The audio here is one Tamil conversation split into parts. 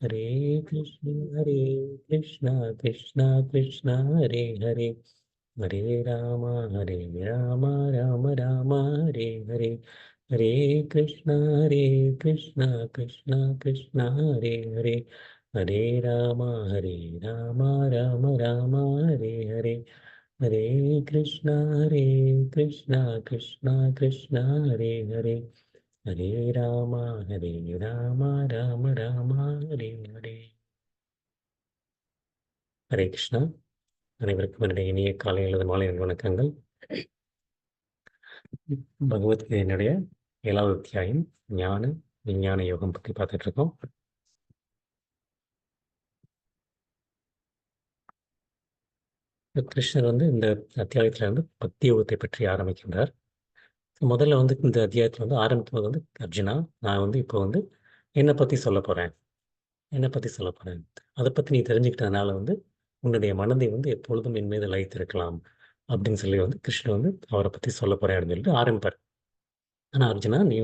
हरे कृष्णा कृष्णा कृष्णा हरे हरे हरे राम राम राम हरे हरे हरे कृष्णा कृष्णा कृष्णा हरे हरे हरे राम राम राम हरे हरे हरे कृष्णा कृष्णा कृष्णा हरे हरे हरे राम राम राम हरे हरे. ஹரே கிருஷ்ணா. அனைவருக்கும் என்னுடைய இனிய காலை அல்லது மாலை வணக்கங்கள். பகவத்கீதையினுடைய 7வது அத்தியாயம் ஞான விஞ்ஞான யோகம் பற்றி பார்த்துட்டு இருக்கோம். கிருஷ்ணர் இந்த அத்தியாயத்துல பக்தி யோகத்தை பற்றி ஆரம்பிக்கின்றார். முதல்ல இந்த அத்தியாயத்துல ஆரம்பிக்கும் போது அர்ஜுனா, நான் இப்போ என்னை பத்தி சொல்ல போறேன். என்னை பத்தி சொல்ல போறேன். அதை பத்தி நீ தெரிஞ்சுக்கிட்டதுனால உன்னுடைய மனதை எப்பொழுதும் என் மீது லயித்திருக்கலாம் அப்படின்னு சொல்லி கிருஷ்ணர் அவரை பத்தி சொல்ல போறேன் அப்படின்னு சொல்லிட்டு ஆரம்பிப்பார். ஆனா அர்ஜுனா, நீ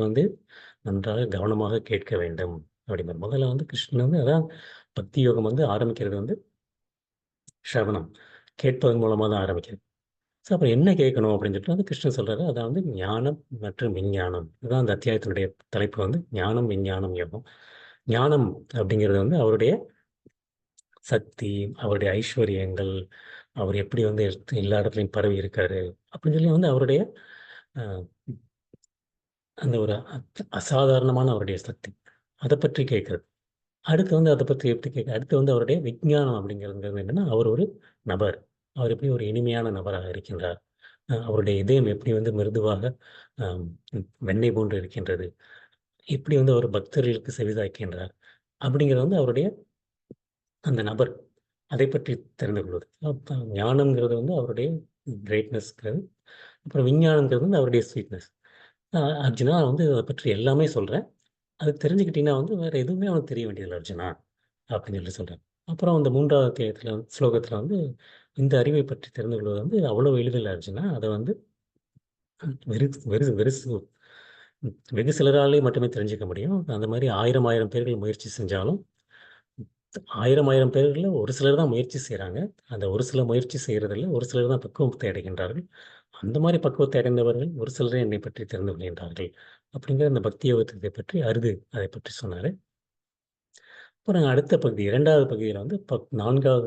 நன்றாக கவனமாக கேட்க வேண்டும் அப்படிம்பார். முதல்ல கிருஷ்ணன் அதான் பக்தி யோகம் ஆரம்பிக்கிறது ஸ்ரவணம், கேட்பதன் மூலமா தான் ஆரம்பிக்கிறது. ஸோ அப்புறம் என்ன கேட்கணும் அப்படின்னு சொல்லிட்டு கிருஷ்ணன் சொல்றாரு. அதான் ஞானம் மற்றும் விஞ்ஞானம். இதுதான் அந்த அத்தியாயத்தினுடைய தலைப்பு ஞானம் விஞ்ஞானம் யோகம். ஞானம் அப்படிங்கிறது அவருடைய சக்தி, அவருடைய ஐஸ்வர்யங்கள், அவர் எப்படி எல்லா இடத்துலையும் பரவி இருக்காரு அப்படின்னு சொல்லி அவருடைய அஹ், அந்த ஒரு அசாதாரணமான அவருடைய சக்தி, அதை பற்றி கேட்கறது. அடுத்து அதை பற்றி எப்படி கேட்க, அடுத்து அவருடைய விஞ்ஞானம் அப்படிங்கிறது என்னன்னா, அவர் ஒரு நபர், அவர் எப்படி ஒரு இனிமையான நபராக இருக்கின்றார், அவருடைய இதயம் எப்படி மிருதுவாக ஆம், வெண்ணெய் போன்று இருக்கின்றது, எப்படி அவர் பக்தர்களுக்கு செவிதாக்கின்றார் அப்படிங்கிறது அவருடைய அந்த நபர், அதை பற்றி தெரிந்து கொள்வது. அப்ப ஞானம்ங்கிறது அவருடைய கிரேட்னஸ்ங்கிறது, அப்புறம் விஞ்ஞானம்ங்கிறது அவருடைய ஸ்வீட்னஸ். அர்ஜுனா, அதை பற்றி எல்லாமே சொல்றேன், அது தெரிஞ்சுக்கிட்டீங்கன்னா வேற எதுவுமே அவனுக்கு தெரிய வேண்டியதில்லை அர்ஜுனா அப்படின்னு சொல்லி சொல்றேன். அப்புறம் அந்த 3வது அத்தியாயத்துல ஸ்லோகத்துல இந்த அறிவை பற்றி தெரிந்து கொள்வது அவ்வளவு எளிதில்லை அர்ஜுனா. அதை வெறு வெறு வெறுசு வெகு சிலராலே மட்டுமே தெரிஞ்சுக்க முடியும். அந்த மாதிரி ஆயிரம் ஆயிரம் பேர்கள் முயற்சி செஞ்சாலும் ஆயிரம் ஆயிரம் பேர்களில் ஒரு சிலர் தான் முயற்சி செய்கிறாங்க. அந்த ஒரு சிலர் முயற்சி செய்கிறதில்ல, ஒரு சிலர் தான் பக்குவத்தை அடைகின்றார்கள். அந்த மாதிரி பக்குவத்தை அடைந்தவர்கள் ஒரு சிலரே என்னை பற்றி தெரிந்து கொள்கின்றார்கள் அப்படிங்கிற அந்த பக்தி யோகத்தை பற்றி அருது அதை பற்றி சொன்னார். அப்புறம் அடுத்த பகுதி 2வது பகுதியில்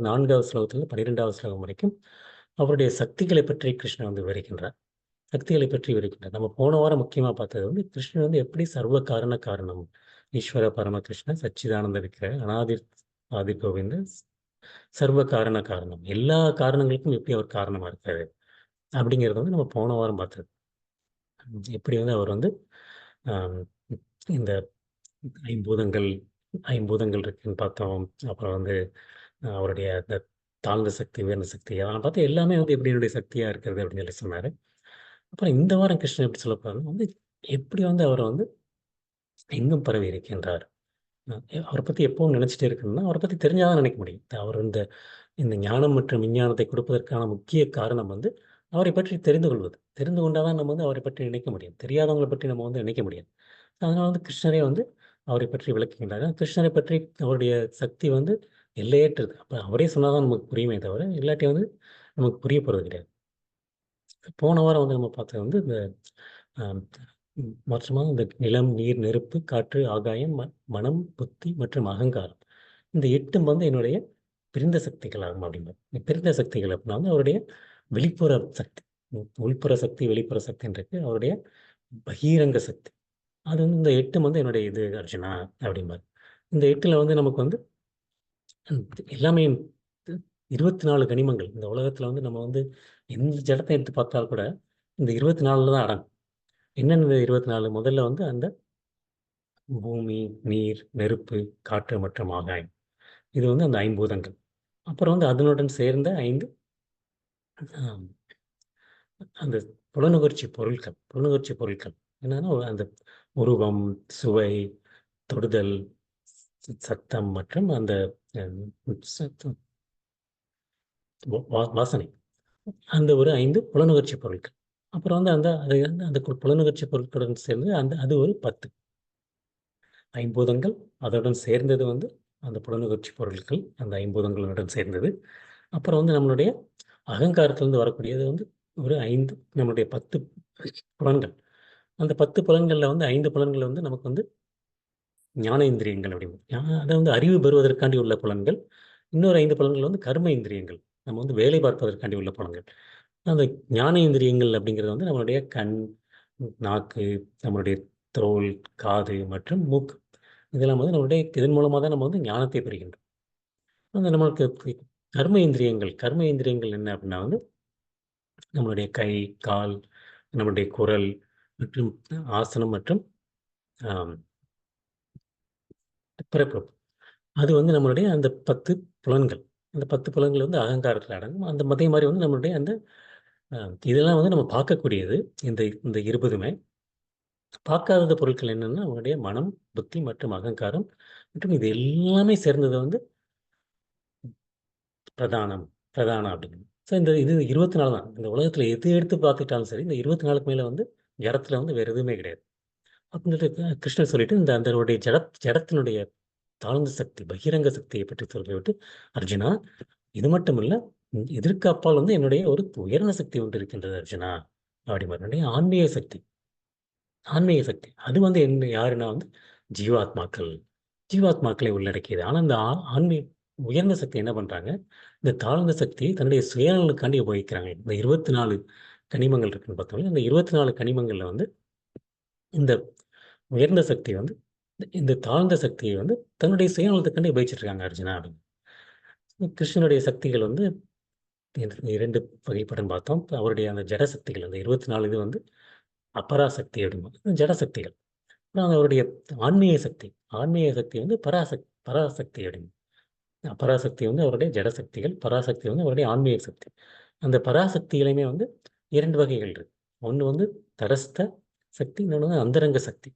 நான்காவது ஸ்லோகத்தில் 12வது ஸ்லோகம் வரைக்கும் அவருடைய சக்திகளை பற்றி கிருஷ்ணன் விவரிக்கின்றார். சக்திகளை பற்றி விவரிக்கின்றார். நம்ம போன வாரம் முக்கியமாக பார்த்தது கிருஷ்ணன் எப்படி சர்வ காரண காரணம், ஈஸ்வர பரமகிருஷ்ண சச்சிதானந்த விக்கிர அனாதி ஆதி கோவிந்த சர்வ காரண காரணம், எல்லா காரணங்களுக்கும் எப்படி அவர் காரணமா இருக்காரு அப்படிங்கிறது நம்ம போன வாரம் பார்த்தது. எப்படி அவர் ஆம், இந்த ஐம்பூதங்கள் ஐம்பூதங்கள் இருக்குன்னு பார்த்தோம். அப்புறம் அவருடைய அந்த தாழ்ந்த சக்தி, உயர்ந்த சக்தி, அதெல்லாம் பார்த்து எல்லாமே எப்படி என்னுடைய சக்தியா இருக்கிறது அப்படின்னு சொல்லி சொன்னாரு. அப்புறம் இந்த வாரம் கிருஷ்ணன் எப்படி சொல்ல போறாருன்னா எப்படி அவர் எங்கும் பரவி இருக்கின்றார். அவரை பத்தி எப்பவும் நினைச்சிட்டே இருக்கணும்னா அவரை பத்தி தெரிஞ்சாதான் நினைக்க முடியும். அவர் இந்த இந்த ஞானம் மற்றும் விஞ்ஞானத்தை கொடுப்பதற்கான முக்கிய காரணம் அவரை பற்றி தெரிந்து கொள்வது. தெரிந்து கொண்டாதான் நம்ம அவரை பற்றி நினைக்க முடியும். தெரியாதவங்களை பற்றி நம்ம நினைக்க முடியாது. அதனால கிருஷ்ணரே அவரை பற்றி விளக்குகின்றார். கிருஷ்ணரை பற்றி அவருடைய சக்தி எல்லையற்றது. அப்ப அவரே சொன்னாதான் நமக்கு புரியுமே தவிர, இல்லாட்டி நமக்கு புரிய போறது கிடையாது. போன வாரம் நம்ம பார்த்தது இந்த ஆம், மொத்தமாக இந்த நிலம், நீர், நெருப்பு, காற்று, ஆகாயம், மனம், புத்தி மற்றும் அகங்காரம், இந்த 8 என்னுடைய பிரிந்த சக்திகள் ஆகும் அப்படின்பார். இந்த பிரிந்த சக்திகள் அப்படின்னா அவருடைய வெளிப்புற சக்தி, உள்புற சக்தி, வெளிப்புற சக்தின்னு இருக்கு. அவருடைய பகிரங்க சக்தி, அது இந்த 8 என்னுடைய இது அர்ஜுனா அப்படிம்பார். இந்த 8ல் நமக்கு எல்லாமே 24 கனிமங்கள். இந்த உலகத்துல நம்ம எந்த ஜடத்தை எடுத்து பார்த்தால் கூட இந்த 24 தான் அடங்கும். என்னென்ன 24? முதல்ல அந்த பூமி, நீர், நெருப்பு, காற்று மற்றும் ஆகாயம், இது அந்த ஐம்பூதங்கள். அப்புறம் அதனுடன் சேர்ந்த 5 ஆம், அந்த புலனுகர்ச்சி பொருட்கள் என்னன்னா அந்த உருவம், சுவை, தொடுதல், சத்தம் மற்றும் அந்த சத்தம், வாசனை, அந்த ஒரு 5 புலனுகர்ச்சி பொருட்கள். அப்புறம் அந்த அது அந்த புலனுகர்ச்சி பொருட்களுடன் சேர்ந்து அது ஒரு 10 ஐம்பூதங்கள். அதனுடன் சேர்ந்தது அந்த புலனுணர்ச்சி பொருட்கள் அந்த ஐம்பூதங்களுடன் சேர்ந்தது. அப்புறம் வந்து நம்மளுடைய அகங்காரத்திலிருந்து வரக்கூடியது வந்து ஒரு 5 நம்மளுடைய 10 புலன்கள். அந்த 10 புலன்கள்ல வந்து 5 புலன்கள் வந்து நமக்கு வந்து ஞானேந்திரியங்கள் அப்படின்னு. அத வந்து அறிவு பெறுவதற்காண்டி உள்ள புலன்கள். இன்னொரு 5 புலன்கள் வந்து கர்ம இந்திரியங்கள். நம்ம வந்து வேலை பார்ப்பதற்காண்டி உள்ள புலன்கள். அந்த ஞானேந்திரியங்கள் அப்படிங்கிறது வந்து நம்மளுடைய கண், நாக்கு, நம்மளுடைய தோல், காது மற்றும் மூக்கு. இதெல்லாம் வந்து நம்மளுடைய இதன் மூலமா தான் நம்ம வந்து ஞானத்தை பெறுகின்றோம். அந்த நம்மளுக்கு கர்ம இந்திரியங்கள் கர்ம இந்திரியங்கள் என்ன அப்படின்னா வந்து நம்மளுடைய கை, கால், நம்முடைய குரல் மற்றும் ஆசனம் மற்றும் ஆம், பிறப்பு. அது வந்து நம்மளுடைய அந்த 10 புலன்கள். அந்த 10 புலன்கள் வந்து அகங்காரத்துல அடங்கும். அந்த அதே மாரி வந்து நம்மளுடைய அந்த அ இதெல்லாம் வந்து நம்ம பார்க்கக்கூடியது. இந்த இந்த 20மே. பார்க்காத பொருட்கள் என்னன்னா, நம்மளுடைய மனம், புத்தி மற்றும் அகங்காரம் மற்றும் இது எல்லாமே சேர்ந்தது வந்து பிரதானம், பிரதானம் அப்படிங்கிறது. ஸோ இந்த இது 24 தான். இந்த உலகத்துல எது எடுத்து பார்த்துட்டாலும் சரி, இந்த 24க்கு மேல வந்து ஜடத்துல வந்து வேற எதுவுமே கிடையாது. அப்படின்னு சொல்லிட்டு கிருஷ்ணர் சொல்லிட்டு இந்த அதனுடைய ஜடத்தினுடைய தாழ்ந்த சக்தி, பகிரங்க சக்தியை பற்றி சொல்லிவிட்டு, அர்ஜுனா இது மட்டும் இல்ல, இதற்கு அப்பால் வந்து என்னுடைய ஒரு உயர்ந்த சக்தி ஒன்று இருக்கின்றது அர்ஜுனா. அப்படிம்பாரு. என்னுடைய ஆன்மீக சக்தி. ஆன்மீக சக்தி. அது வந்து என்ன யாருன்னா வந்து ஜீவாத்மாக்கள். ஜீவாத்மாக்களை உள்ளடக்கியது. ஆனா இந்த ஆன்மீக உயர்ந்த சக்தி என்ன பண்றாங்க, இந்த தாழ்ந்த சக்தியை தன்னுடைய சுயநலனுக்காண்டி உபயோகிக்கிறாங்க. இந்த 24 கனிமங்கள் இருக்குன்னு பார்த்தோம்ல, இந்த 24 கனிமங்கள்ல வந்து இந்த உயர்ந்த சக்தி வந்து இந்த தாழ்ந்த சக்தியை வந்து தன்னுடைய சுயநலத்துக்காண்டி உபயோகிச்சுட்டு இருக்காங்க அர்ஜுனா அப்படின்னு. கிருஷ்ணனுடைய சக்திகள் வந்து 2 வகைப்படும் பார்த்தோம். அவருடைய அந்த ஜட சக்திகள் அந்த 24 இது வந்து அபராசக்தி அப்படிம்பாங்க. ஜட சக்திகள். அப்புறம் அவருடைய ஆன்மீக சக்தி. ஆன்மீக சக்தி வந்து பராசக்தி அப்படின்னு. பராசக்தி வந்து அவருடைய ஜட சக்திகள். பராசக்தி வந்து அவருடைய ஆன்மீக சக்தி. அந்த பராசக்தியிலுமே வந்து 2 வகைகள் இருக்கு. ஒண்ணு வந்து தடஸ்த சக்தி, இன்னொன்னு வந்து அந்தரங்க சக்தி.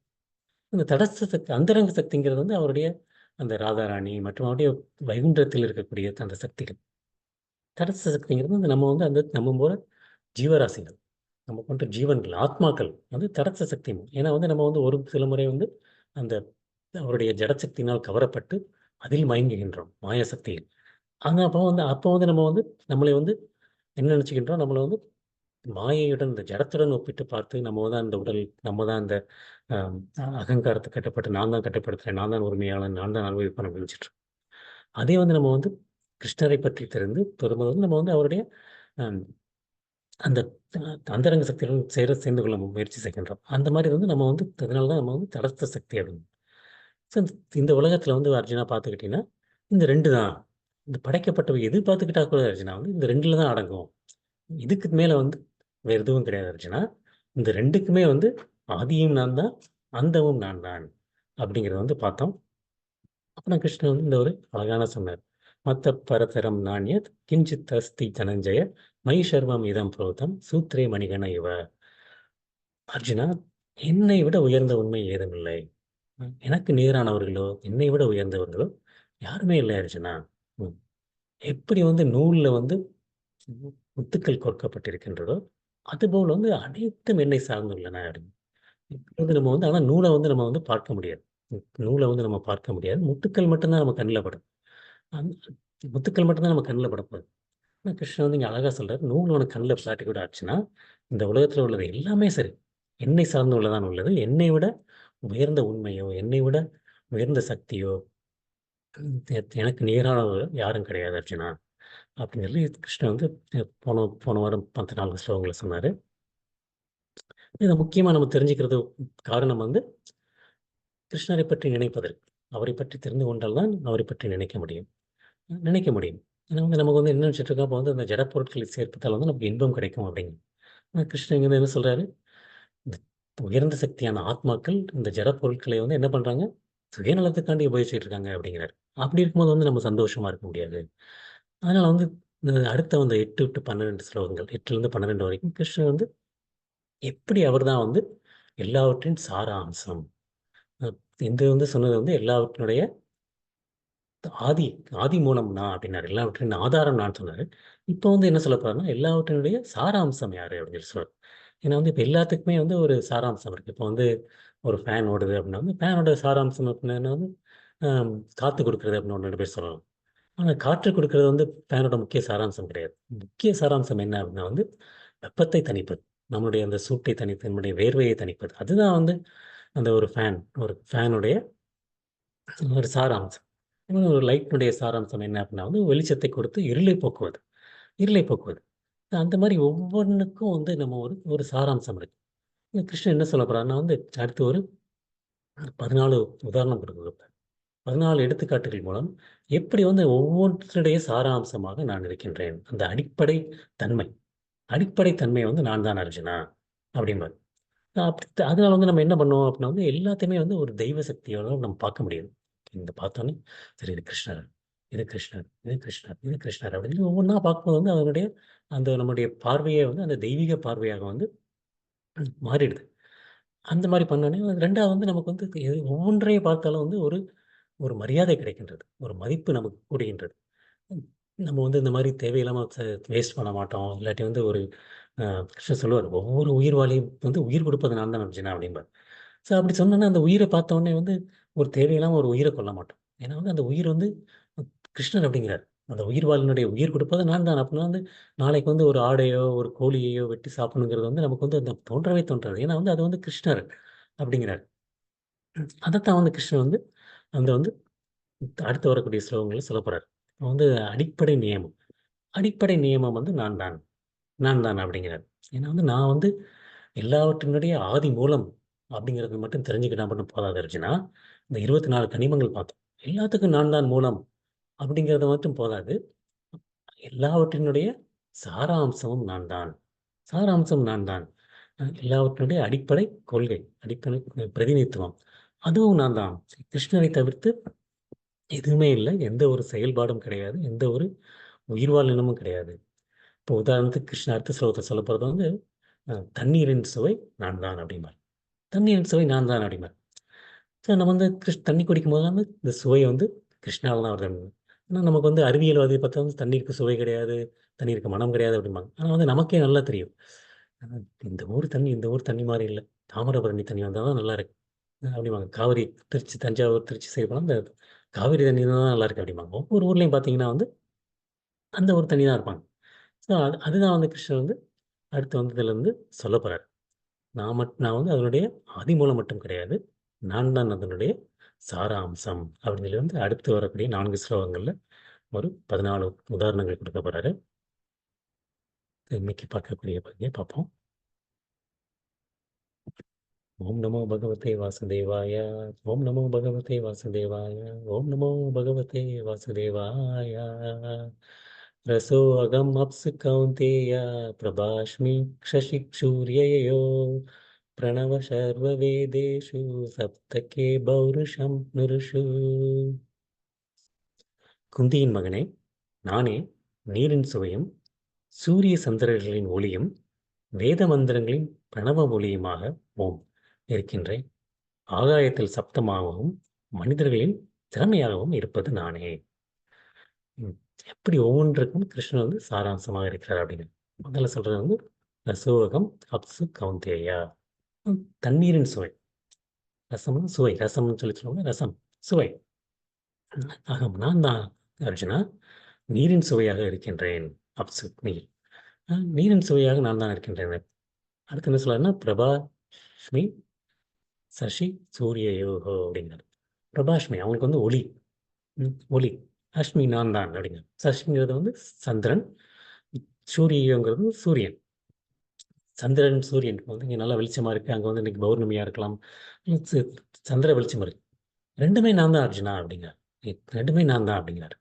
அந்த தடஸ்த சக்தி அந்தரங்க சக்திங்கிறது வந்து அவருடைய அந்த ராதாராணி மற்றும் அவருடைய வைகுண்டத்தில் இருக்கக்கூடிய அந்த சக்திகள். தடஸ்த சக்திங்கிறது வந்து நம்ம வந்து அந்த நம்ம போல ஜீவராசிகள். நம்ம போன்ற ஜீவன்கள், ஆத்மாக்கள் வந்து தடஸ்த சக்தி. ஏன்னா வந்து நம்ம வந்து ஒரு சில முறை வந்து அந்த அவருடைய ஜடசக்தியினால் கவரப்பட்டு அதில் மயங்குகின்றோம், மாய சக்தியில். ஆனா அப்போ வந்து நம்ம வந்து நம்மளை வந்து என்ன நினைச்சுக்கின்றோம், நம்மள வந்து மாயையுடன், இந்த ஜடத்துடன் ஒப்பிட்டு பார்த்து நம்ம தான் அந்த உடல், நம்ம தான் அந்த அம் அகங்காரத்துக்கு கட்டுப்பட்டு நான் தான் கட்டுப்படுத்துறேன், நான் தான் உரிமையாளன், நான் தான் அனுபவிப்பேன் அப்படின்னு நினைச்சிட்டுருக்கோம். அதே வந்து நம்ம வந்து கிருஷ்ணரை பற்றி தெரிந்து பெறும்போது வந்து நம்ம வந்து அவருடைய அம் அந்த அந்தரங்க சக்தியுடன் சேர்ந்து கொள்ள முயற்சி செய்கின்றோம். அந்த மாரி வந்து நம்ம வந்து அதனால தான் நம்ம வந்து தடஸ்த சக்தி அப்படின்னு. ஸோ இந்த உலகத்தில வந்து அர்ஜுனா பார்த்துக்கிட்டீங்கன்னா, இந்த 2 தான். இந்த படைக்கப்பட்டவை எது பார்த்துக்கிட்டா கூட அர்ஜுனா வந்து இந்த 2ல தான் அடங்கும். இதுக்கு மேல வந்து வேற எதுவும் கிடையாது அர்ஜுனா. இந்த 2க்குமே வந்து ஆதியும் நான் தான், அந்தமும் நான் தான். அப்படிங்கிறத வந்து பார்த்தோம். அப்புறம் கிருஷ்ணர் வந்து இந்த ஒரு அழகான சொன்னார். மத்த பரதரம் நாண்யத் கிஞ்சித் அஸ்தி தனஞ்சய மயி சர்வம் இதம் புரோதம் சூத்ரே மணிகண இவ. அர்ஜுனா, என்னை விட உயர்ந்த உண்மை ஏதுமில்லை. எனக்கு நேரானவர்களோ, என்னை விட உயர்ந்தவர்களோ யாருமே இல்லை அர்ஜுனா. ம். எப்படி வந்து நூல்ல வந்து முத்துக்கள் கோர்க்கப்பட்டிருக்கின்றதோ, அதுபோல் வந்து அனைத்தும் என்னை சார்ந்துள்ளன அப்படின்னு. இப்ப வந்து நம்ம வந்து ஆனா நூல வந்து நம்ம வந்து பார்க்க முடியாது. நூல வந்து நம்ம பார்க்க முடியாது. முத்துக்கள் மட்டும் தான் நம்ம கண்ல படும். அந்த முத்துக்கள் மட்டும் தான் நம்ம கண்ல படப்போகுது. ஆனா கிருஷ்ணன் வந்து இங்க அழகா சொல்றாரு, "நூல் உனக்கு கண்ல படாட்டி கூட ஆச்சுன்னா, இந்த உலகத்துல உள்ளது எல்லாமே சரி. என்னை சார்ந்து உள்ளதான் உள்ளது. என்னை விட உயர்ந்த உண்மையோ, என்னை விட உயர்ந்த சக்தியோ, எனக்கு நிகரானவர் யாரும் கிடையாது அர்ஜுனா." அப்படின்னு சொல்லி கிருஷ்ணன் வந்து போன போன வாரம் 14 ஸ்லோகங்கள்ல சொன்னாரு. இத முக்கியமா நம்ம தெரிஞ்சுக்கிறது காரணம் வந்து கிருஷ்ணரை பற்றி நினைப்பதற்கு. அவரைப் பற்றி தெரிந்து கொண்டால் தான் அவரைப் பற்றி நினைக்க முடியும். நினைக்க முடியும். ஏன்னா வந்து நமக்கு வந்து என்ன நினைச்சுட்டு இருக்கோம், அப்போ வந்து அந்த ஜட பொருட்களை சேர்ப்பதால வந்து நமக்கு இன்பம் கிடைக்கும் அப்படின்னு. ஆனா கிருஷ்ணர் இங்க வந்து என்ன சொல்றாரு, இந்த உயர்ந்த சக்தியான ஆத்மாக்கள் இந்த ஜட பொருட்களை வந்து என்ன பண்றாங்க, சுயநலத்துக்காண்டி உபயோகிச்சுட்டு இருக்காங்க அப்படிங்கிறாரு. அப்படி இருக்கும்போது வந்து நம்ம சந்தோஷமா இருக்க முடியாது. அதனால வந்து இந்த அடுத்த வந்து 8 to 12 ஸ்லோகங்கள் 8லிருந்து 12 வரைக்கும் கிருஷ்ணர் வந்து எப்படி அவர்தான் வந்து எல்லாவற்றின் சாராம்சம். அ இது வந்து சொன்னது வந்து எல்லாவற்றினுடைய ஆதி ஆதி மூலம் நான் அப்படின்னாரு. எல்லாவற்றின் ஆதாரம் நான் சொன்னாரு. இப்போ வந்து என்ன சொல்லப் போறாருன்னா, எல்லாவற்றினுடைய சாராம்சம் யாரு அப்படின்னு சொல்லி சொல்றாரு. ஏன்னா வந்து இப்ப எல்லாத்துக்குமே வந்து ஒரு சாராம்சம் இருக்கு. இப்போ வந்து ஒரு ஃபேன் ஓடுது அப்படின்னா வந்து ஃபேனோட சாராம்சம் அப்படின்னா என்ன வந்து, காற்று கொடுக்குறது அப்படின்னு ஒன்று 2 பேர் சொல்லலாம். ஆனால் காற்று கொடுக்கறது வந்து ஃபேனோட முக்கிய சாராம்சம் கிடையாது. முக்கிய சாராம்சம் என்ன அப்படின்னா வந்து வெப்பத்தை தணிப்பது, நம்மளுடைய அந்த சூட்டை தணித்து, நம்முடைய வேர்வையை தணிப்பது. அதுதான் வந்து அந்த ஒரு ஃபேனுடைய ஒரு சாராம்சம். இன்னும் ஒரு லைட்டினுடைய சாராம்சம் என்ன அப்படின்னா வந்து வெளிச்சத்தை கொடுத்து இருளை போக்குவது, இருளை போக்குவது. அந்த மாதிரி ஒவ்வொன்றுக்கும் வந்து நம்ம ஒரு ஒரு சாராம்சம் இருக்கு. கிருஷ்ணன் என்ன சொல்ல போறாருன்னா வந்து அடுத்து ஒரு 14 உதாரணம் கொடுக்குறாரு. 14 எடுத்துக்காட்டுகள் மூலம் எப்படி வந்து ஒவ்வொன்றுடைய சாராம்சமாக நான் இருக்கின்றேன். அந்த அடிப்படை தன்மை, அடிப்படை தன்மை வந்து நான் தான் அர்ஜுனா அப்படிம்பாரு. அப்படி அதனால வந்து நம்ம என்ன பண்ணுவோம் அப்படின்னா வந்து எல்லாத்தையுமே வந்து ஒரு தெய்வ சக்தியோட நம்ம பார்க்க முடியும். இந்த பார்த்தோன்னே சரி இது கிருஷ்ணர், இது கிருஷ்ணர், இது கிருஷ்ணர், இது கிருஷ்ணர் அப்படின்னு ஒவ்வொன்றா பார்க்கும்போது வந்து அதனுடைய அந்த நம்முடைய பார்வையே வந்து அந்த தெய்வீக பார்வையாக வந்து மாறிடுது. அந்த மாரி பண்ணோனே 2வது வந்து நமக்கு வந்து ஒவ்வொன்றையும் பார்த்தாலும் வந்து ஒரு ஒரு மரியாதை கிடைக்கின்றது. ஒரு மதிப்பு நமக்கு கூடுகின்றது. ம். நம்ம வந்து இந்த மாரி தேவையில்லாம வேஸ்ட் பண்ண மாட்டோம். இல்லாட்டி வந்து ஒரு கிருஷ்ணர் சொல்லுவாரு, "ஒவ்வொரு உயிர்வாழியும் வந்து உயிர் கொடுப்பது நான் தான் அர்ஜுனா" அப்படிம்பாரு. ஸோ அப்படி சொன்னோனே அந்த உயிர பார்த்தோனே வந்து ஒரு தேவையில்லாம ஒரு உயிர கொல்ல மாட்டோம். ஏன்னா வந்து அந்த உயிர் வந்து கிருஷ்ணர் அப்படிங்கிறாரு. அந்த உயிர்வாளினுடைய உயிர் கொடுப்பது நான் தான். அப்படின்னா வந்து நாளைக்கு வந்து ஒரு ஆடையோ, ஒரு கோழியையோ வெட்டி சாப்பிடணுங்கிறது வந்து நமக்கு வந்து அந்த தோன்றவே தோன்றாது. ஏன்னா வந்து அது வந்து கிருஷ்ணர் அப்படிங்கிறாரு. அதத்தான் வந்து கிருஷ்ணர் வந்து அந்த வந்து அடுத்து வரக்கூடிய ஸ்லோகங்கள்ல சொல்லப் போறாரு. வந்து அடிப்படை நியமம். அடிப்படை நியமம் வந்து நான் தான். நான் தான் அப்படிங்கிறாரு. ஏன்னா வந்து நான் வந்து எல்லாவற்றினுடைய ஆதி மூலம் அப்படிங்கிறது மட்டும் தெரிஞ்சுக்கிட்டா மட்டும் போதாது அர்ஜுனா. இந்த 24 கனிமங்கள் பார்த்தோம். எல்லாத்துக்கும் நான் தான் மூலம் அப்படிங்கிறது மட்டும் போதாது. எல்லாவற்றினுடைய சாராம்சமும் நான் தான். சாராம்சம் நான் தான். எல்லாவற்றினுடைய அடிப்படை கொள்கை, அடிப்படை பிரதிநிதித்துவம். அதுவும் நான் தான். கிருஷ்ணரை தவிர்த்து எதுவுமே இல்ல. எந்த ஒரு செயல்பாடும் கிடையாது. எந்த ஒரு உயிர்வாழ் இனமும் கிடையாது. இப்போ உதாரணத்துக்கு கிருஷ்ண அடுத்த ஸ்லோகத்துல சொல்லப்போறது வந்து, "தண்ணீரின் சுவை நான் தான்" அப்படிம்பார். "தண்ணீரின் சுவை நான் தான்" அப்படிம்பார். ஸோ நம்ம வந்து தண்ணி குடிக்கும்போது வந்து இந்த சுவை வந்து கிருஷ்ணால தான் வருது. ஆனா நமக்கு வந்து அறிவியல்வாதி பார்த்தா வந்து தண்ணீருக்கு சுவை கிடையாது, தண்ணீருக்கு மனம் கிடையாது அப்படிம்பாங்க. ஆனா வந்து நமக்கே நல்லா தெரியும். அ இந்த ஊர் தண்ணி மாரி இல்ல. தாமிரபரணி தண்ணி வந்தா தான் நல்லாயிருக்கு. அப்படிம்பாங்க. காவிரி தஞ்சாவூர், திருச்சி சைடு போனா இந்த காவிரி தண்ணி தான் நல்லாயிருக்கு அப்படிம்பாங்க. ஒவ்வொரு ஊர்லயும் பார்த்தீங்கன்னா வந்து அந்த ஒரு தண்ணி தான் இருப்பாங்க. ஸோ அதுதான் வந்து கிருஷ்ணர் வந்து அடுத்து வந்து இதில வந்து சொல்லப் போறாரு. நான் வந்து அதனுடைய ஆதிமூலம் மட்டும் கிடையாது. நான் தான் அதனுடைய சாராம்சம். அப்படின்னு சொல்லி வந்து அடுத்து வரக்கூடிய 4 ஸ்லோகங்கள்ல ஒரு 14 உதாரணங்கள் குடுக்கப் போறாரு. இன்னைக்கு பார்க்கக்கூடிய பகுதிய பார்ப்போம். ஓம் நமோ பகவதே வாசுதேவாய! ஓம் நமோ பகவதே வாசுதேவாய! ஓம் நமோ பகவதே வாசுதேவாய! रसोऽहम् अप्सु कौन्तेय प्रभास्मि शशिसूर्ययो प्रणव सर्ववेदेषु सप्तके पौरुषं नृषु. குந்தியின் மகனே, நானே நீரின் சுவையும், சூரிய சந்திரர்களின் ஒளியும், வேத மந்திரங்களின் பிரணவ ஒளியுமாக ஓம் இருக்கின்றேன். ஆகாயத்தில் சப்தமாகவும், மனிதர்களின் திறமையாகவும் இருப்பது நானே. ம். எப்படி ஒவ்வொன்றுக்கும் கிருஷ்ணர் வந்து சாராம்சமாக இருக்கிறார் அப்படின்னு. முதல்ல சொல்றது வந்து ரசோகம் அப்சு கௌந்தேயா. தண்ணீரின் சுவை. ரசம்னா சுவை. ரசம்னு சொல்லி சொல்லுவாங்க. ரசம். சுவை. அகம் நான் தான் அர்ஜுனா. நீரின் சுவையாக இருக்கின்றேன். அப்சு நீர். நீரின் சுவையாக நான் தான் இருக்கின்றேன். அடுத்து என்ன சொல்றாருன்னா, பிரபாஷ்மி சசி சூரியயோகோ அப்படிங்கிறாரு. பிரபாஷ்மி அவங்களுக்கு வந்து ஒளி. ஒளி. அஷ்மி நான் தான் அப்படிங்கிறார். சசிங்கிறது வந்து சந்திரன். சூரியங்கிறது சூரியன். சந்திரன், சூரியன் வந்து இங்க நல்லா வெளிச்சமா இருக்கு. அங்க வந்து இன்னைக்கு பௌர்ணமியா இருக்கலாம். ம் ச சந்திர வெளிச்சம் இருக்கு. 2மே நான் தான் அர்ஜுனா அப்படிங்கிறார். 2மே நான் தான் அப்படிங்கிறாரு.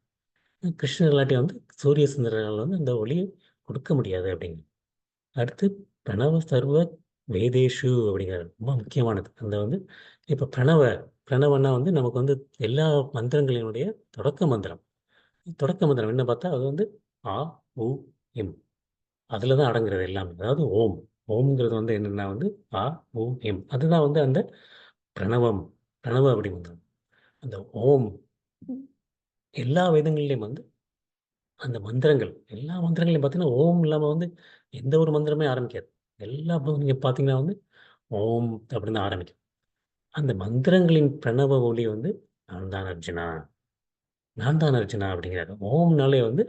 கிருஷ்ணர் இல்லாட்டி வந்து சூரிய சந்திரனால் வந்து அந்த ஒளிய கொடுக்க முடியாது அப்படிங்க. அடுத்து பிரணவ சர்வ வேதேஷு அப்படிங்கிறாரு. ரொம்ப முக்கியமானது. அந்த வந்து இப்ப பிரணவன்னா வந்து நமக்கு வந்து எல்லா மந்திரங்களினுடைய தொடக்க மந்திரம். தொடக்க மந்திரம் என்ன பார்த்தா அது வந்து ஆ, உ, இம். அதுல தான் அடங்குறது எல்லாமே. அதாவது ஓம். ஓம்ங்கிறது வந்து என்னன்னா வந்து ஆ, உ, இம். அதுதான் வந்து அந்த பிரணவம். பிரணவம் அப்படிங்கிறது. அந்த ஓம் எல்லா வேதங்கள்லயும் வந்து அந்த மந்திரங்கள், எல்லா மந்திரங்களையும் பார்த்தீங்கன்னா, ஓம் இல்லாம வந்து எந்த ஒரு மந்திரமே ஆரம்பிக்காது. எல்லா நீங்க பார்த்தீங்கன்னா வந்து ஓம் அப்படின்னு தான் ஆரம்பிக்கும். அந்த மந்திரங்களின் பிரணவ ஒலி வந்து நான் தான் அர்ஜுனா, நான் தான் அர்ஜுனா அப்படிங்கிறாரு. ஓம்னாலே வந்து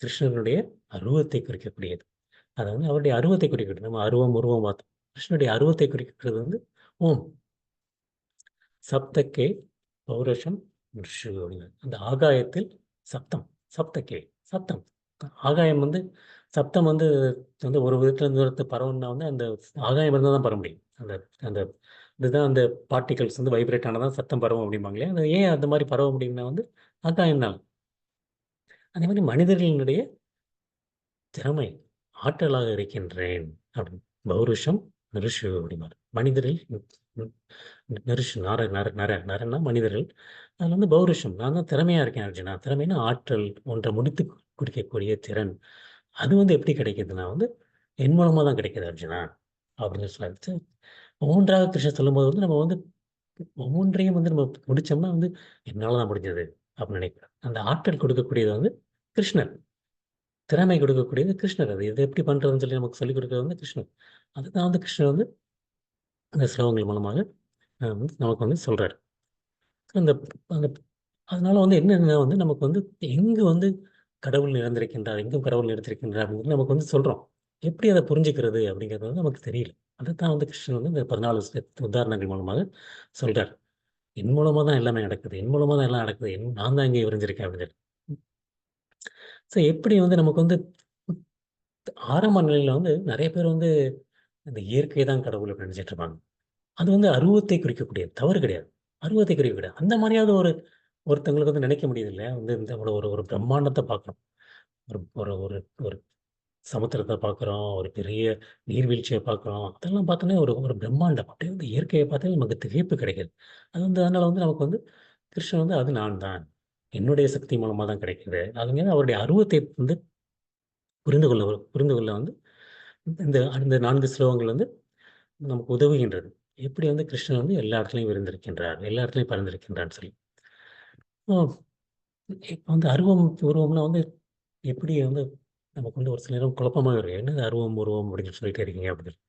கிருஷ்ணனுடைய அருவத்தை குறிக்கக்கூடியது. அது வந்து அவருடைய அருவத்தை குறிக்கிறது. நம்ம அருவம் உருவம் பார்த்தோம். கிருஷ்ணனுடைய அருவத்தை குறிக்கிறது வந்து ஓம். சப்தக்கே பௌருஷம் ரிஷு அப்படிங்கிறது. அந்த ஆகாயத்தில் சப்தம், சப்தக்கே சப்தம். ஆகாயம் வந்து சப்தம் வந்து வந்து ஒரு விதத்துல இருந்து ஒருத்தர் பரவணும்னா வந்து அந்த ஆகாயம் இருந்தால் தான் பரவ முடியும். அந்த அந்த இதுதான் அந்த பார்ட்டிகல்ஸ் வந்து வைப்ரேட் ஆனால் சத்தம் பரவும் அப்படிம்பாங்களே. அது ஏன் அந்த மாதிரி பரவ முடியும்னா வந்து ஆகாயம்னால. அதே மாதிரி மனிதர்களினுடைய திறமை, ஆற்றலாக இருக்கின்றேன் அப்படின்னு. பௌருஷம் நிருஷு அப்படிம்பார். மனிதரில் நிருஷு நர நர நர நரன்னா மனிதர்கள். அதில் வந்து பௌருஷம், நான் தான் திறமையா இருக்கேன் அர்ஜுனா. திறமைன்னா ஆற்றல், ஒன்றை முடித்து குறிக்கக்கூடிய திறன். அது வந்து எப்படி கிடைக்குதுன்னா வந்து என் மூலமா தான் கிடைக்குது அர்ஜுனா அப்படின்னு சொல்லி ஒவ்வொன்றாக கிருஷ்ணன் சொல்லும்போது வந்து நம்ம வந்து ஒவ்வொன்றையும் வந்து நம்ம முடிச்சோம்னா வந்து என்னால தான் முடிஞ்சது அப்படின்னு நினைக்கிறேன். அந்த ஆற்றல் கொடுக்கக்கூடியது வந்து கிருஷ்ணர். திறமை கொடுக்கக்கூடியது கிருஷ்ணர். அது இது எப்படி பண்றதுன்னு சொல்லி நமக்கு சொல்லிக் கொடுக்கறது வந்து கிருஷ்ணர். அதுதான் வந்து கிருஷ்ணர் வந்து அந்த ஸ்லோகங்கள் மூலமாக வந்து நமக்கு வந்து சொல்றாரு. அந்த அந்த அதனால வந்து என்னன்னா வந்து நமக்கு வந்து எங்கு வந்து கடவுள் நிறைந்திருக்கின்றார், எங்கும் கடவுள் நிறைந்திருக்கின்றார் அப்படிங்கிறது நமக்கு வந்து சொல்றோம். எப்படி அதை புரிஞ்சுக்கிறது அப்படிங்கிறது வந்து நமக்கு தெரியல. அதைத்தான் வந்து கிருஷ்ணன் வந்து இந்த 14 உதாரணங்கள் மூலமாக சொல்றார். என் மூலமா தான் எல்லாமே நடக்குது. என் மூலமா தான் எல்லாம் நடக்குது. நான் தான் இங்கே விரிஞ்சிருக்கேன் அப்படின்னு சொல்லி. ஸோ எப்படி வந்து நமக்கு வந்து ஆரம்ப நிலையில வந்து நிறைய பேர் வந்து இந்த இயற்கை தான் கடவுள் அப்படின்னு நினைச்சிட்டு இருப்பாங்க. அது வந்து அருவத்தை குறிக்கக்கூடியது. தவறு கிடையாது. அருவத்தை குறிக்கக்கூடாது. அந்த மாதிரியாவது ஒருத்தங்களுக்கு வந்து நினைக்க முடியுது இல்லையா? வந்து இந்த ஒரு ஒரு ஒரு பிரம்மாண்டத்தை பார்க்குறோம். ஒரு ஒரு ஒரு ஒரு சமுத்திரத்தை பார்க்குறோம். ஒரு பெரிய நீர்வீழ்ச்சியை பார்க்குறோம். அதெல்லாம் பார்த்தோன்னே ஒரு ஒரு பிரம்மாண்டம். அப்படியே வந்து இயற்கையை பார்த்தாலே நமக்கு திகைப்பு கிடைக்குது. அது வந்து அதனால வந்து நமக்கு வந்து கிருஷ்ணன் வந்து அது நான் தான். என்னுடைய சக்தி மூலமா தான் கிடைக்குது. அதுங்க அவருடைய அருவத்தை வந்து புரிந்து கொள்ள வந்து இந்த அந்த 4 ஸ்லோகங்கள் வந்து நமக்கு உதவுகின்றது. எப்படி வந்து கிருஷ்ணன் வந்து எல்லா இடத்துலயும் இருந்திருக்கின்றார், எல்லா இடத்துலயும் பறந்திருக்கின்றார்ன்னு சொல்லி. இப்போ இப்ப வந்து அருவம், உருவம்லாம் வந்து எப்படி வந்து நமக்கு வந்து ஒரு சில நேரம் குழப்பமா இருக்கு. என்னது அருவம், உருவம் அப்படின்னு சொல்லிட்டே இருக்கீங்க அப்படின்னு.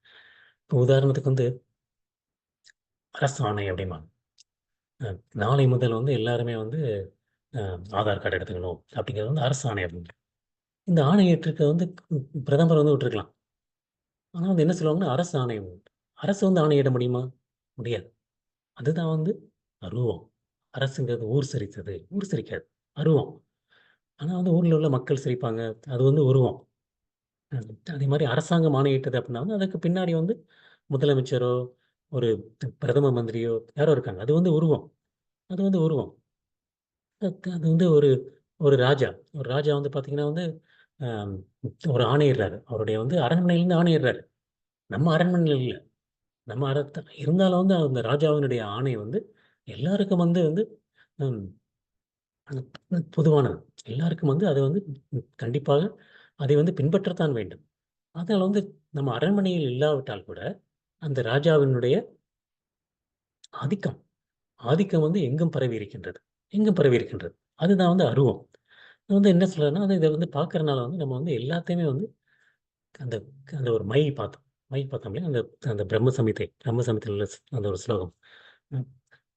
இப்போ உதாரணத்துக்கு வந்து அரசாணை அப்படிம்பாங்க. அ நாளை முதல் வந்து எல்லாருமே வந்து ஆதார் கார்டு எடுத்துக்கணும் அப்படிங்கிறது வந்து அரசாணை அப்படின்னு. இந்த ஆணையிட்டிருக்க வந்து பிரதமர் வந்து விட்டுருக்கலாம். ஆனா வந்து என்ன சொல்லுவாங்கன்னா அரசு ஆணையம். அரசு வந்து ஆணையிட முடியுமா? முடியாது. அதுதான் வந்து அருவம். அரசுங்கிறது ஊர் சிரித்தது. ஊர் சிரிக்காது. அருவம். ஆனா வந்து ஊர்ல உள்ள மக்கள் சிரிப்பாங்க. அது வந்து உருவம். அதே மாரி அரசாங்கம் ஆணையிட்டது அப்படின்னா வந்து அதுக்கு பின்னாடி வந்து முதலமைச்சரோ, ஒரு பிரதம மந்திரியோ யாரோ இருக்காங்க. அது வந்து உருவம். அது வந்து உருவம். அது வந்து ஒரு ஒரு ராஜா. ஒரு ராஜா வந்து பார்த்தீங்கன்னா வந்து அம் ஒரு ஆணையிடுறாரு. அவருடைய வந்து அரண்மனையிலேருந்து ஆணையிடுறாரு. நம்ம அரண்மனையில இல்ல. நம்ம இருந்தாலும் வந்து அந்த ராஜாவினுடைய ஆணை வந்து எல்லாருக்கும் வந்து வந்து ம் பொதுவானது. எல்லாருக்கும் வந்து அது வந்து கண்டிப்பாக அதை வந்து பின்பற்றத்தான் வேண்டும். அதனால வந்து நம்ம அரண்மனையில் இல்லாவிட்டால் கூட, அந்த ராஜாவினுடைய ஆதிக்கம் ஆதிக்கம் வந்து எங்கும் பரவி இருக்கின்றது. எங்கும் பரவி இருக்கின்றது. அதுதான் வந்து அருவம். அது வந்து என்ன சொல்றதுன்னா, இத வந்து பார்க்கறனால வந்து நம்ம வந்து எல்லாத்தையுமே வந்து அந்த அந்த ஒரு மை பார்த்தோம் இல்லையா? அந்த அந்த பிரம்ம சமிதையில உள்ள அந்த ஒரு ஸ்லோகம். ம்.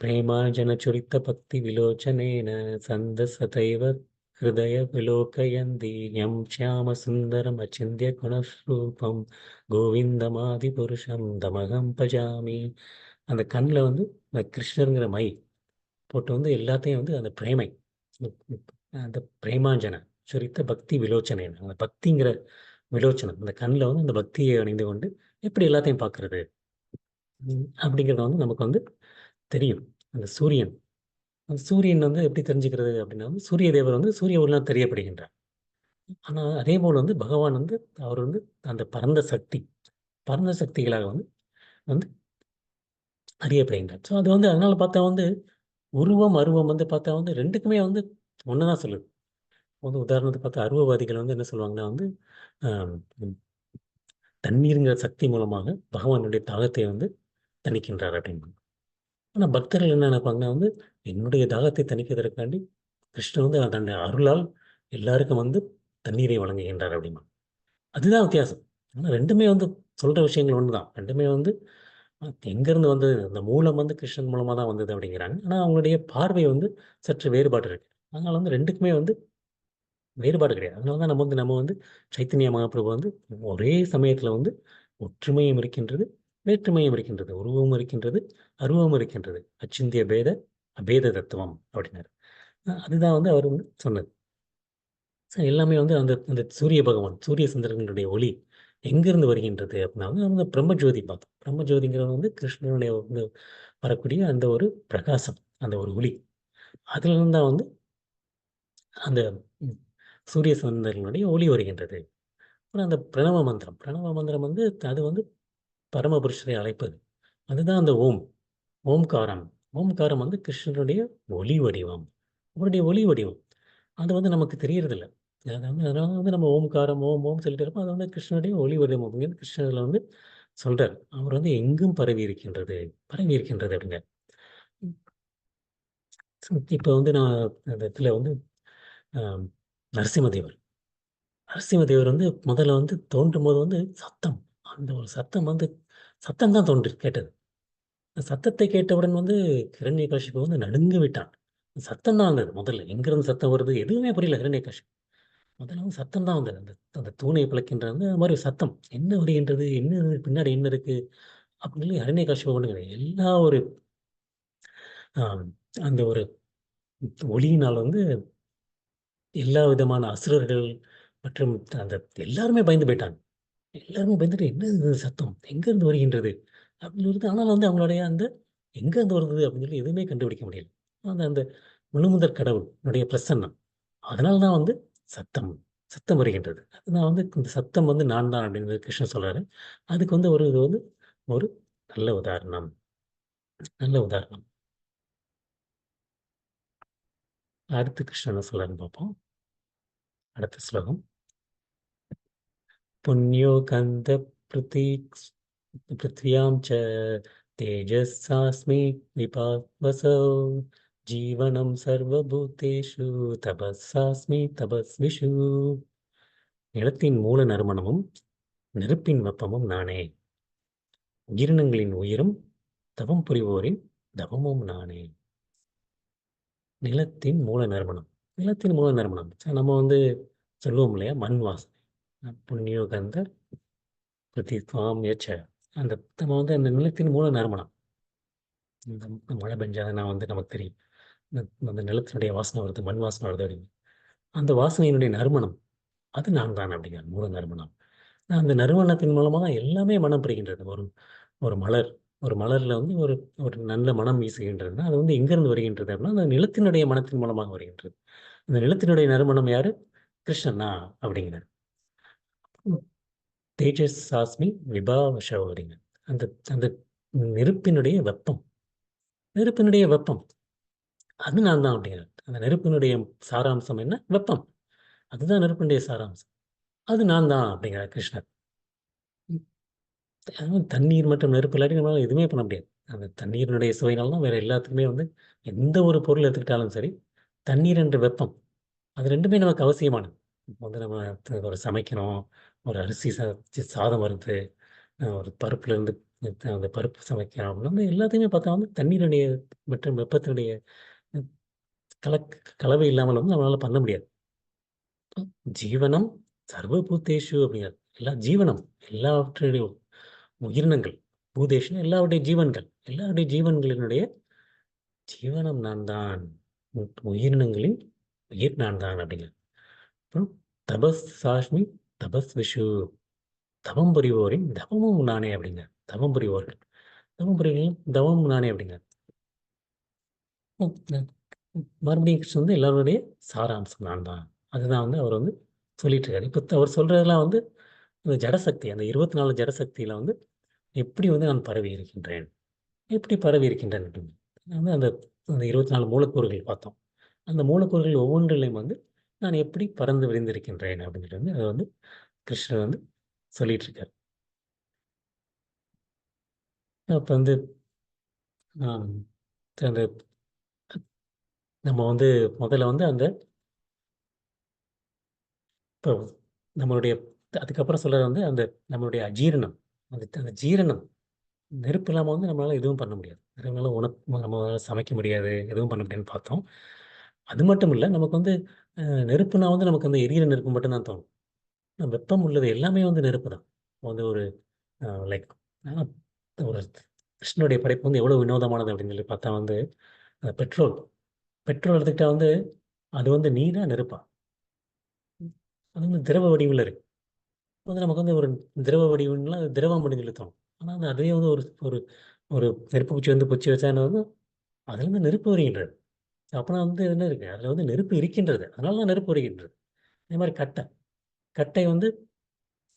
பிரேமாஞ்சனச்சுரித்த பக்தி விலோச்சனேன சந்தசதைவ ஹிருதய விலோகயந்தி யம் ஷியாமசுந்தரம் அச்சிந்திய குணஸ்ரூபம் கோவிந்தமாதி புருஷம் தமகம் பஜாமி. அந்த கண்ணுல வந்து இந்த கிருஷ்ணருங்கிற மை போட்டு வந்து எல்லாத்தையும் வந்து அந்த பிரேமை உம் உம் அந்த பிரேமாஞ்சன சுரித்த பக்தி விலோச்சனேன அந்த பக்திங்கிற விலோச்சனம் அந்த கண்ணுல வந்து அந்த பக்தியை அணிந்து கொண்டு எப்படி எல்லாத்தையும் பார்க்கறது அப்படிங்கிறது வந்து நமக்கு வந்து தெரியும். அந்த சூரியன் அந்த சூரியன் வந்து எப்படி தெரிஞ்சுக்கிறது அப்படின்னா வந்து சூரிய தேவர் வந்து சூரிய ஒளியால் தெரியப்படுகின்றார். ஆனா அதே போல வந்து பகவான் வந்து அவர் வந்து அந்த பரந்த சக்திகளாக வந்து வந்து அறியப்படுகின்றார். ஸோ அது வந்து அதனால பார்த்தா வந்து உருவம், அருவம் வந்து பார்த்தா வந்து 2க்குமே வந்து ஒண்ணு தான் சொல்லுது. வந்து உதாரணத்துக்கு பார்த்தா அருவவாதிகள் வந்து என்ன சொல்லுவாங்கன்னா வந்து ஆம், தண்ணீருங்கிற சக்தி மூலமாக பகவானுடைய தாகத்தை வந்து தணிக்கின்றார் அப்படிம்பாங்க. ஆனா பக்தர்கள் என்ன நினைப்பாங்கன்னா வந்து என்னுடைய தாகத்தை தணிப்பதற்காண்டி கிருஷ்ணர் வந்து தன்னுடைய அருளால் எல்லாருக்கும் வந்து தண்ணீரை வழங்குகின்றார் அப்படிம்பாங்க. அதுதான் வித்தியாசம். ஆனா 2மே வந்து சொல்ற விஷயங்கள் ஒண்ணுதான். 2மே வந்து எங்கேருந்து வந்தது? அந்த மூலம் வந்து கிருஷ்ணன் மூலமா தான் வந்தது அப்படிங்கிறாங்க. ஆனா அவங்களுடைய பார்வை வந்து சற்று வேறுபாடு இருக்கு. அதனால வந்து 2க்குமே வந்து வேறுபாடு கிடையாது. அதனால தான் நம்ம வந்து சைத்தன்ய மகாபிரபு வந்து ஒரே சமயத்தில வந்து ஒற்றுமையும் இருக்கின்றது, வேற்றுமையும் இருக்கின்றது. உருவமும் இருக்கின்றது, அருவமும் இருக்கின்றது. அச்சிந்திய பேத அபேத தத்துவம் அப்படின்னாரு. அதுதான் வந்து அவர் வந்து சொன்னது. எல்லாமே வந்து அந்த அந்த சூரிய பகவான், சூரிய சந்திரனுடைய ஒளி எங்கிருந்து வருகின்றது அப்படின்னா வந்து அந்த பிரம்மஜோதி பார்த்தோம். பிரம்மஜோதிங்கிறது வந்து கிருஷ்ணனுடைய வந்து வரக்கூடிய அந்த ஒரு பிரகாசம், அந்த ஒரு ஒளி. அதிலிருந்து தான் வந்து அந்த ம் சூரிய சந்திரனுடைய ஒளி வருகின்றது. அப்புறம் அந்த பிரணவ மந்திரம். பிரணவ மந்திரம் வந்து அது வந்து பரமபுருஷரை அழைப்பது. அதுதான் அந்த ஓம். ஓம்காரம். ஓம்காரம் வந்து கிருஷ்ணனுடைய ஒளி வடிவம். அவருடைய ஒளி வடிவம். அது வந்து நமக்கு தெரியறதில்ல. அதனால வந்து நம்ம ஓம்காரம், ஓம் ஓம் சொல்லிட்டு இருப்போம். அது வந்து கிருஷ்ணனுடைய ஒளி வடிவம் அப்படின்னு கிருஷ்ணர்ல வந்து சொல்றார். அவர் வந்து எங்கும் பரவி இருக்கின்றது. பரவி இருக்கின்றது அப்படிங்க. இப்ப வந்து நான் அந்த இடத்துல வந்து அ நரசிம்மதேவர். நரசிம்மதேவர் வந்து முதல்ல வந்து தோன்றும்போது வந்து சத்தம். அந்த ஒரு சத்தம் வந்து சத்தம் தான் கேட்டது. அந்த சத்தத்தை கேட்டவுடன் வந்து ஹிரண்யகசிபு வந்து நடுங்கி விட்டான். சத்தம் தான் வந்தது முதல்ல. எங்கிருந்து சத்தம் வருது? எதுவுமே புரியல ஹிரண்யகசிபு. முதல்ல வந்து சத்தம் தான் வந்தது. அந்த அந்த தூணை பிளக்கின்ற அந்த மாரி சத்தம். என்ன வருகின்றது? என்ன இது? பின்னாடி என்ன இருக்கு? அப்படின்னு சொல்லி ஹிரண்யகசிபு ஒண்ணும் கிடையாது. எல்லா ஒரு அ அந்த ஒரு ஒளியினால் வந்து எல்லா விதமான அசுரர்கள் மற்றும் அந்த எல்லாருமே பயந்து போய்ட்டாங்க. எல்லாருமே பயந்துட்டு, "என்ன இது சத்தம்? எங்கேருந்து வருகின்றது?" அப்படின்னு சொல்லிட்டு ஆனாலும் வந்து அவங்களுடைய அந்த எங்கேருந்து வருது அப்படின்னு சொல்லி எதுவுமே கண்டுபிடிக்க முடியல. அந்த அந்த முழுமுதற் கடவுளுடைய பிரசன்னம். அதனால தான் வந்து சத்தம் சத்தம் வருகின்றது. நான் வந்து இந்த சத்தம் வந்து நான் தான் அப்படின்னு கிருஷ்ணர் சொல்றாரு. அதுக்கு வந்து ஒரு இது வந்து ஒரு நல்ல உதாரணம். நல்ல உதாரணம். அடுத்து கிருஷ்ணர் என்ன சொல்றாருன்னு பார்ப்போம். அடுத்த ஸ்லோகம். पुण्यो गन्धपृथिक्स् पृथिव्यां च तेजसास्मि विपावसौ जीवनं सर्वभूतेषु तपसास्मि तपस्विषु நிலத்தின் மூல நறுமணமும் நெருப்பின் வெப்பமும் நானே உயிரினங்களின் உயிரும் தவம் புரிவோரின் தவமும் நானே நிலத்தின் மூல நறுமணம் நிலத்தின் மூல நறுமணம் நம்ம வந்து சொல்லுவோம் இல்லையா மண் வாசனை புண்ணியோ கந்த பிரதித்வாம் ஏச்ச அந்த நம்ம வந்து அந்த நிலத்தின் மூல நறுமணம். இந்த மழை பெஞ்சாதுன்னா வந்து நமக்கு தெரியும். அந்த அந்த நிலத்தினுடைய வாசனை வருது, மண் வாசனை வருது அப்படின்னு. அந்த வாசனையினுடைய நறுமணம், அது நான் தான் அப்படிங்கிறார் மூல நறுமணம். அந்த நறுமணத்தின் மூலமா தான் எல்லாமே மனம் பெறுகின்றது. ஒரு ஒரு மலர் ஒரு மலர்ல வந்து ஒரு ஒரு நல்ல மனம் வீசுகின்றதுன்னா, அது வந்து எங்கிருந்து வருகின்றது அப்படின்னா, அந்த நிலத்தினுடைய மனத்தின் மூலமாக வருகின்றது. அந்த நிலத்தினுடைய நறுமணம் யாரு? கிருஷ்ணன் தான் அப்படிங்கிறார். தேஜஸ் சாஸ்மி விபாவஷ அப்படிங்க. அந்த அந்த நெருப்பினுடைய வெப்பம். நெருப்பினுடைய வெப்பம். அது நான் தான் அப்படிங்கிறார். அந்த நெருப்பினுடைய சாராம்சம் என்ன? வெப்பம். அதுதான் நெருப்பினுடைய சாராம்சம். அது நான் தான் அப்படிங்கிறார் கிருஷ்ணர். ம். அதுவும் தண்ணீர் மற்றும் நெருப்பு இல்லாட்டி நம்மளால எதுவுமே பண்ண முடியாது. அந்த தண்ணீரினுடைய சுவையினால தான் வேற எல்லாத்துக்குமே வந்து எந்த ஒரு பொருள் எடுத்துக்கிட்டாலும் சரி, தண்ணீர் என்ற வெப்பம். அது 2மே நமக்கு அவசியமானது. இப்போ வந்து நம்ம ஒரு சமைக்கிறோம், ஒரு அரிசி சாதம் வருது, ஒரு பருப்புலேருந்து அந்த பருப்பு சமைக்கிறோம் அப்படின்னா, வந்து எல்லாத்தையுமே பார்த்தா வந்து தண்ணீருடைய மற்றும் வெப்பத்தினுடைய ம் கலவை இல்லாமல் வந்து நம்மளால பண்ண முடியாது. ஜீவனம் சர்வபூதேஷு அப்படிங்கிறார். எல்லா ஜீவனம் எல்லாவற்றினுடைய உயிரினங்கள். பூதேஷுனா எல்லாருடைய ஜீவன்கள். எல்லாருடைய ஜீவன்களினுடைய ஜீவனம் நான் தான். உயிரினங்களின் உயிர் நான் தான் அப்படிங்கிறார். அப்புறம் தபஸ் சாஷ்மி தபஸ் விஷு தவம் புரிவோரின் தவமும் நானே அப்படிங்கிறார். தவம் புரிவோர்கள். தவம் புரிவோரின் தவமும் நானே அப்படிங்கிறார். ம், ம். மறுபடியும் கிருஷ்ணன் வந்து எல்லாருடைய சாராம்சம் நான் தான். அதுதான் வந்து அவர் வந்து சொல்லிட்டு இருக்காரு. இப்ப அவர் சொல்றதெல்லாம் வந்து அந்த ஜடசக்தி, அந்த 24 ஜடசக்தியில வந்து எப்படி வந்து நான் பரவி இருக்கின்றேன்? எப்படி பரவி இருக்கின்றேன் அப்படின்னு. வந்து அந்த அந்த 24 மூலக்கூறுகள் பார்த்தோம். அந்த மூலக்கூறுகள் ஒவ்வொன்றிலும் வந்து நான் எப்படி பறந்து விரிந்திருக்கின்றேன் அப்படிங்கிறது வந்து அத வந்து கிருஷ்ணர் வந்து சொல்லிட்டு இருக்காரு. அப்ப வந்து ஆம் அந்த நம்ம வந்து முதல்ல வந்து அந்த இப்போ நம்மளுடைய அதுக்கப்புறம் சொல்றது வந்து அந்த நம்மளுடைய அஜீரணம். அந்த அந்த ஜீரணம். நெருப்பு இல்லாம வந்து நம்மளால எதுவும் பண்ண முடியாது. நெருப்புனால நம்மளால சமைக்க முடியாது, எதுவும் பண்ண முடியாதுன்னு பார்த்தோம். அது மட்டும் இல்ல, நமக்கு வந்து அ நெருப்புனா வந்து நமக்கு அந்த எரியிற நெருப்பு மட்டும் தான் தோணும். வெப்பம் உள்ளது எல்லாமே வந்து நெருப்பு தான். வந்து ஒரு லைக் ஆ ஒரு கிருஷ்ணனுடைய படைப்பு வந்து எவ்வளோ வினோதமானது அப்படின்னு சொல்லி பார்த்தா வந்து, பெட்ரோல். பெட்ரோல் எடுத்துக்கிட்டா வந்து, அது வந்து நீரா? நெருப்பா? அது வந்து திரவ வடிவில இருக்கு. வந்து நமக்கு வந்து ஒரு திரவ வடிவம்லாம் அது திரவம் அப்படின்னு சொல்லி தோணும். ஆனா வந்து அதுவே வந்து ஒரு ஒரு ஒரு நெருப்பு குச்சி வந்து குச்சி வச்சா என்ன வந்து அதுலேருந்து நெருப்பு வருகின்றது. அப்பனா வந்து என்ன இருக்கு? அதில வந்து நெருப்பு இருக்கின்றது. அதனால தான் நெருப்பு வருகின்றது. அதே மாரி கட்டை. கட்டை வந்து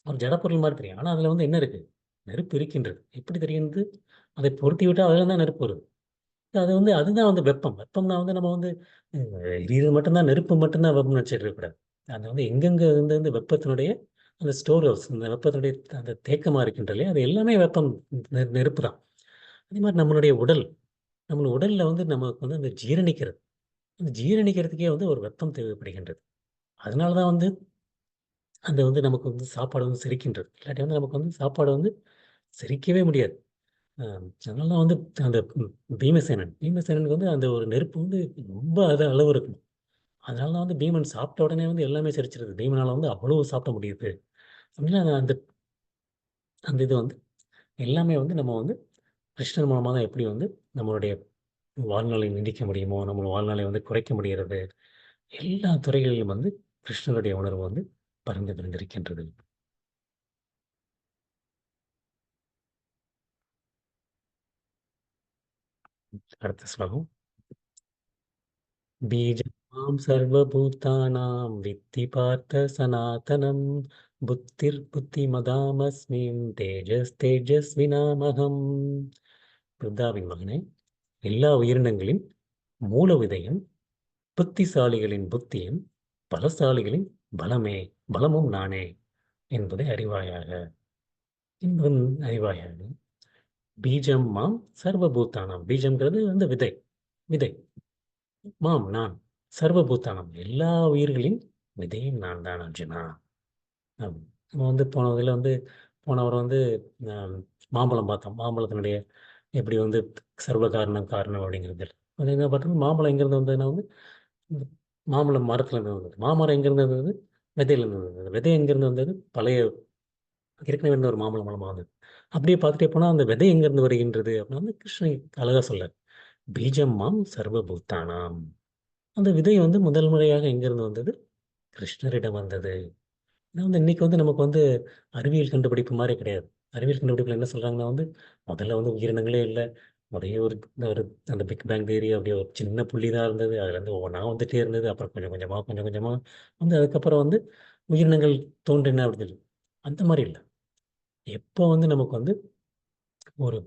ஒரு ஜடப்பொருள் மாரி தெரியும். ஆனா அதில வந்து என்ன இருக்கு? நெருப்பு இருக்கின்றது. எப்படி தெரியுது? அதை பொருத்தி விட்டா அதில தான் நெருப்பு வருது. அது வந்து அதுதான் வந்து வெப்பம். வெப்பம்னா வந்து நம்ம வந்து எரியிறது மட்டும் தான் நெருப்பு மட்டும் தான் வெப்பம்னு நெனச்சுட்டு இருக்கக்கூடாது. அது வந்து எங்கெங்க வந்து வந்து வெப்பத்தினுடைய அந்த ஸ்டோர் ஹவுஸ் அந்த வெப்பத்தினுடைய அந்த தேக்கமா இருக்கின்ற இல்லையா? அது எல்லாமே வெப்பம் நெருப்பு தான். அதே மாரி நம்மளுடைய உடல். நம்ம உடல்ல வந்து நமக்கு வந்து அந்த ஜீரணிக்கிறது. அந்த ஜீரணிக்கிறதுக்கே வந்து ஒரு வெப்பம் தேவைப்படுகின்றது. அதனால தான் வந்து அந்த வந்து நமக்கு வந்து சாப்பாடு வந்து செரிக்கின்றது. இல்லாட்டி வந்து நமக்கு வந்து சாப்பாடு வந்து செரிக்கவே முடியாது. அ அதனால தான் வந்து அந்த பீமசேனன் பீமசேனனுக்கு வந்து அந்த ஒரு நெருப்பு வந்து ரொம்ப அளவு இருக்கும். அதனால தான் வந்து பீமன் சாப்பிட்ட உடனே வந்து எல்லாமே செரிச்சுருது. பீமனால வந்து அவ்வளோ சாப்பிட முடியுது. அப்படின்னா அந்த அந்த இது வந்து எல்லாமே வந்து நம்ம வந்து கிருஷ்ணர் மூலமா தான் எப்படி வந்து நம்மளுடைய வாழ்நாளை நீடிக்க முடியுமோ, நம்ம வாழ்நாளை வந்து குறைக்க முடிகிறது. எல்லா துறைகளிலும் வந்து கிருஷ்ணருடைய உணர்வு வந்து பரந்து விரிந்திருக்கின்றது. அடுத்த ஸ்லோகம். பீஜம் மாம் சர்வபூதானாம் வித்தி பார்த்த சனாதனம் புத்திர்புத்திமதாமஸ்மிம் தேஜஸ் தேஜஸ்வினாமகம். பிருந்தாவின் மகனே, எல்லா உயிரினங்களின் மூல விதையும், புத்திசாலிகளின் புத்தியும், பலசாலிகளின் பலமே, பலமும் நானே என்பதை அறிவாயாக. என்பதும் அறிவாயாக. பீஜம் மாம் சர்வபூதானாம். பீஜம்ங்கிறது வந்து விதை. விதை. மாம் நான். சர்வபூதானம். எல்லா உயிர்களின் விதையும் நான் தான் அர்ஜுனா. அம் நம்ம வந்து போன இதில வந்து போன வாரம் வந்து அ மாம்பழம் பார்த்தோம். மாம்பழத்தினுடைய எப்படி வந்து சர்வ காரணம், காரணம் அப்படிங்கிறது. அது என்ன பார்த்தோம்னா, மாம்பழம் எங்கேருந்து வந்ததுன்னா வந்து, இந்த மாம்பழம் மரத்துலேருந்து வந்தது. மாமரம் எங்கேருந்து வந்தது? விதையிலேருந்து வந்தது. விதை எங்கேருந்து வந்தது? பழைய ஏற்கனவே இருந்த ஒரு மாம்பழம் மூலமா வந்தது. அப்படியே பார்த்துட்டே போனா, அந்த விதை எங்கேருந்து வருகின்றது? அப்படின்னா வந்து கிருஷ்ணன் அழகா சொல்றார். பீஜம் மாம் சர்வபூதானாம். அந்த விதை வந்து முதல் முறையாக எங்கேருந்து வந்தது? கிருஷ்ணரிடம் வந்தது. ஏன்னா வந்து இன்னைக்கு வந்து நமக்கு வந்து அறிவியல் கண்டுபிடிப்பு மாரி கிடையாது. அறிவியல் கண்டுபிடிப்புல என்ன சொல்றாங்கன்னா வந்து, முதல்ல வந்து உயிரினங்களே இல்ல. ஒரே ஒரு ஒரு அந்த பிக் பேங் தியரி அப்படியே ஒரு சின்ன புள்ளி தான் இருந்தது. அதுலேருந்து ஒவ்வொன்னா வந்துட்டே இருந்தது. அப்புறம் கொஞ்சம் கொஞ்சமா, கொஞ்சம் கொஞ்சமா வந்து அதுக்கப்புறம் வந்து உயிரினங்கள் தோன்றின அப்படின்னு சொல்லி. அந்த மாரி இல்ல. எப்போ வந்து நமக்கு வந்து ஒரு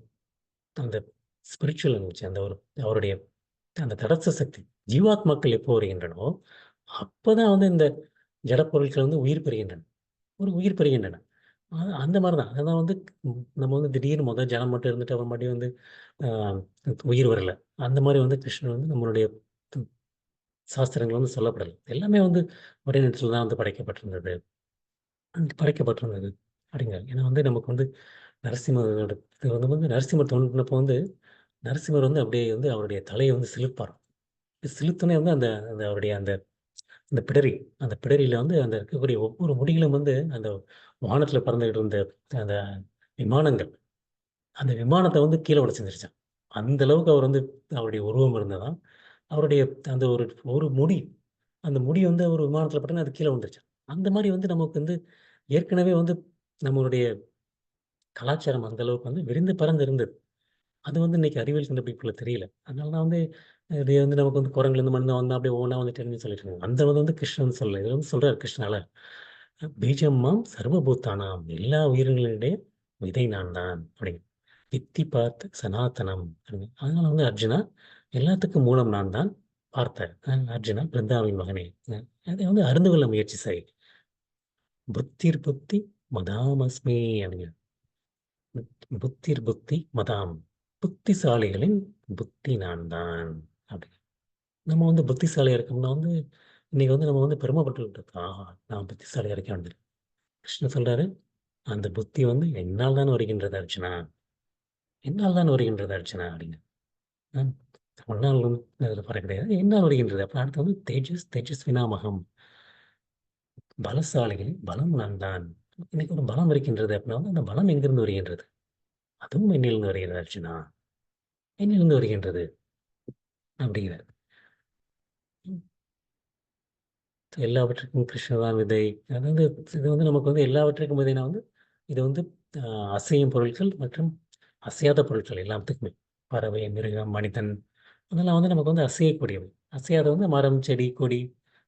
அந்த ஸ்பிரிச்சுவல் எனர்ஜி அந்த ஒரு அவருடைய அந்த தடஸ்த சக்தி, ஜீவாத்மாக்கள் எப்போ வருகின்றனவோ, அப்பதான் வந்து இந்த ஜட பொருட்கள் வந்து உயிர் பெறுகின்றன. ஒரு உயிர் பெறுகின்றன. அந்த மாரி தான். அதான் வந்து நம்ம வந்து திடீர்னு ஜலம் மட்டும் இருந்துட்டு அப்புறம் மறுபடியும் வந்து அ உயிர் வரல. அந்த மாரி வந்து கிருஷ்ணர் வந்து நம்மளுடைய து சாஸ்திரங்கள் வந்து சொல்லப்படல. எல்லாமே வந்து ஒரே நேரத்தில தான் வந்து படைக்கப்பட்டிருந்தது. படைக்கப்பட்டிருந்தது அப்படிங்கிறார். ஏன்னா வந்து நமக்கு வந்து நரசிம்மரோட இது வந்து நரசிம்மர் தோன்றினப்போ வந்து நரசிம்மர் வந்து அப்படியே வந்து அவருடைய தலைய வந்து சிலுப்பாராம். சிலுத்தோனே வந்து அந்த அந்த அவருடைய அந்த அந்த பிடரி, அந்த பிடரியில வந்து அந்த இருக்கக்கூடிய ஒவ்வொரு முடிகளும் வந்து அந்த வானத்தில பறந்துகிட்டு இருந்த அந்த விமானங்கள், அந்த விமானத்த வந்து கீழ உடைச்சிருந்துருச்சாம். அந்த அளவுக்கு அவர் வந்து அவருடைய உருவம் இருந்ததாம். அவருடைய அந்த ஒரு ஒரு முடி, அந்த முடி வந்து ஒரு விமானத்தில பட்டோனே அது கீழ விழுந்துருச்சாம். அந்த மாரி வந்து நமக்கு வந்து ஏற்கனவே வந்து நம்மளுடைய கலாச்சாரம் அந்த அளவுக்கு வந்து விரிந்து பரந்து இருந்தது. அது வந்து இன்னைக்கு அறிவியல் கண்டுபிடிப்புல தெரியல. அதனால தான் வந்து இது வந்து நமக்கு வந்து குரங்குலேருந்து மனிதன் வந்தான் அப்படியே ஒவ்வொன்னா வந்துட்டேன்னு சொல்லிட்டு இருக்காங்க. அந்த வந்து கிருஷ்ணன் சொல்லல. இது வந்து சொல்றாரு கிருஷ்ணால. பீஜம் மாம் சர்வபூதானாம். எல்லா உயிரினங்களினுடைய விதை நான் தான் அப்படின்னு. வித்தி பார்த்த சனாதனம் அப்படின்னு. அதனால வந்து அர்ஜுனா எல்லாத்துக்கும் மூலம் நான் தான் பார்த்தேன். அர்ஜுனா பிருந்தாவின் மகனே. அதை வந்து அறிந்து கொள்ள முயற்சி செய். புத்திர் புத்தி மதாமஸ்மி அப்படிங்க. புத்திர் புத்தி மதாம். புத்திசாலிகளின் புத்தி நான் தான். அப்படி. நம்ம வந்து புத்திசாலியா இருக்கோம்னா வந்து, இன்னைக்கு வந்து நம்ம வந்து பெருமைப்பட்டுக்கிட்டு இருக்கோம். ஆஹா! நான் புத்திசாலியா இருக்கேன் அப்படின்னு. கிருஷ்ணர் சொல்றாரு, அந்த புத்தி வந்து என்னால் தான் வருகின்றது அர்ஜுனா. என்னால் தான் வருகின்றது அர்ச்சனா அப்படின்னு. ஆம். முன்னாள் வந்து அதில் படம் கிடையாது. என்னால் வருகின்றது. அப்ப அடுத்து வந்து தேஜஸ் தேஜஸ் வினாமகம். பலசாலிகளின் பலம் நான் தான். எனக்கு ஒரு பலம் இருக்கின்றது அப்படின்னா வந்து அந்த பலம் எங்கிருந்து வருகின்றது? அதுவும் என்னிலிருந்து வருகிறது அர்ச்சனா. என்னிலிருந்து வருகின்றது அப்படிங்கிறார். எல்லாவற்றுக்கும் கிருஷ்ணர் தான் விதை. அதாவது இது வந்து நமக்கு வந்து எல்லாவற்றுக்கும் விதைனா வந்து இது வந்து அசையும் பொருட்கள் மற்றும் அசையாத பொருட்கள் எல்லாத்துக்குமே. பறவை, மிருகம், மனிதன் அதெல்லாம் வந்து நமக்கு வந்து அசையக்கூடியவை. அசையாத வந்து மரம், செடி, கொடி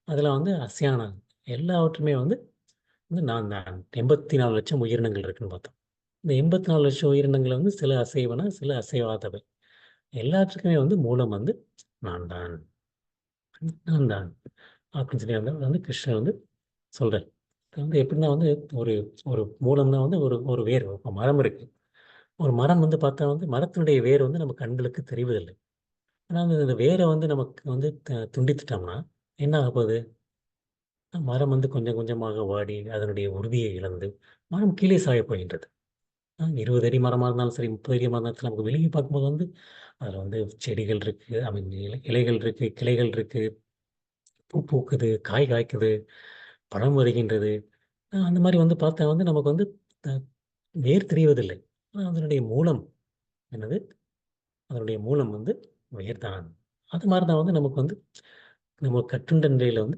அதெல்லாம் வந்து அசையானது. எல்லாவற்றுமே வந்து வந்து நான் தான் 84,00,000 உயிரினங்கள் இருக்குன்னு பார்த்தோம். இந்த 84,00,000 உயிரினங்கள் வந்து சில அசைவன, சில அசையாதவை. எல்லாத்துக்குமே வந்து மூலம் வந்து நான் தான். நான் தான். அப்படின்னு சொல்லி வந்து வந்து கிருஷ்ணர் வந்து சொல்றார். இது வந்து எப்படின்னா வந்து ஒரு ஒரு மூலம்னா வந்து ஒரு ஒரு வேர். இப்ப மரம் இருக்கு. ஒரு மரம் வந்து பார்த்தா வந்து மரத்தினுடைய வேர் வந்து நம்ம கண்களுக்கு தெரிவதில்லை. ஆனா அந்த வேர வந்து நமக்கு வந்து துண்டித்துட்டோம்னா என்ன ஆகப் போகுது? மரம் வந்து கொஞ்சம் கொஞ்சமாக வாடி அதனுடைய உறுதியை இழந்து மரம் கீழே சாயப் போகின்றது. 20 அடி மரமா இருந்தாலும் சரி, 30 அடி மரமா இருந்தாலும் சரி, நமக்கு வெளியே பார்க்கும்போது வந்து அதில வந்து செடிகள் இருக்கு, ஐ மீன் இலைகள் இருக்கு, கிளைகள் இருக்கு, பூ பூக்குது, காய் காய்க்குது, பழம் வருகின்றது. அந்த மாரி வந்து பார்த்தா வந்து நமக்கு வந்து அ வேர் தெரிவதில்லை. ஆனா அதனுடைய மூலம் என்னது? அதனுடைய மூலம் வந்து வேர் தான். அது மாரி தான் வந்து நமக்கு வந்து நம்ம கட்டுண்ட நிலையில வந்து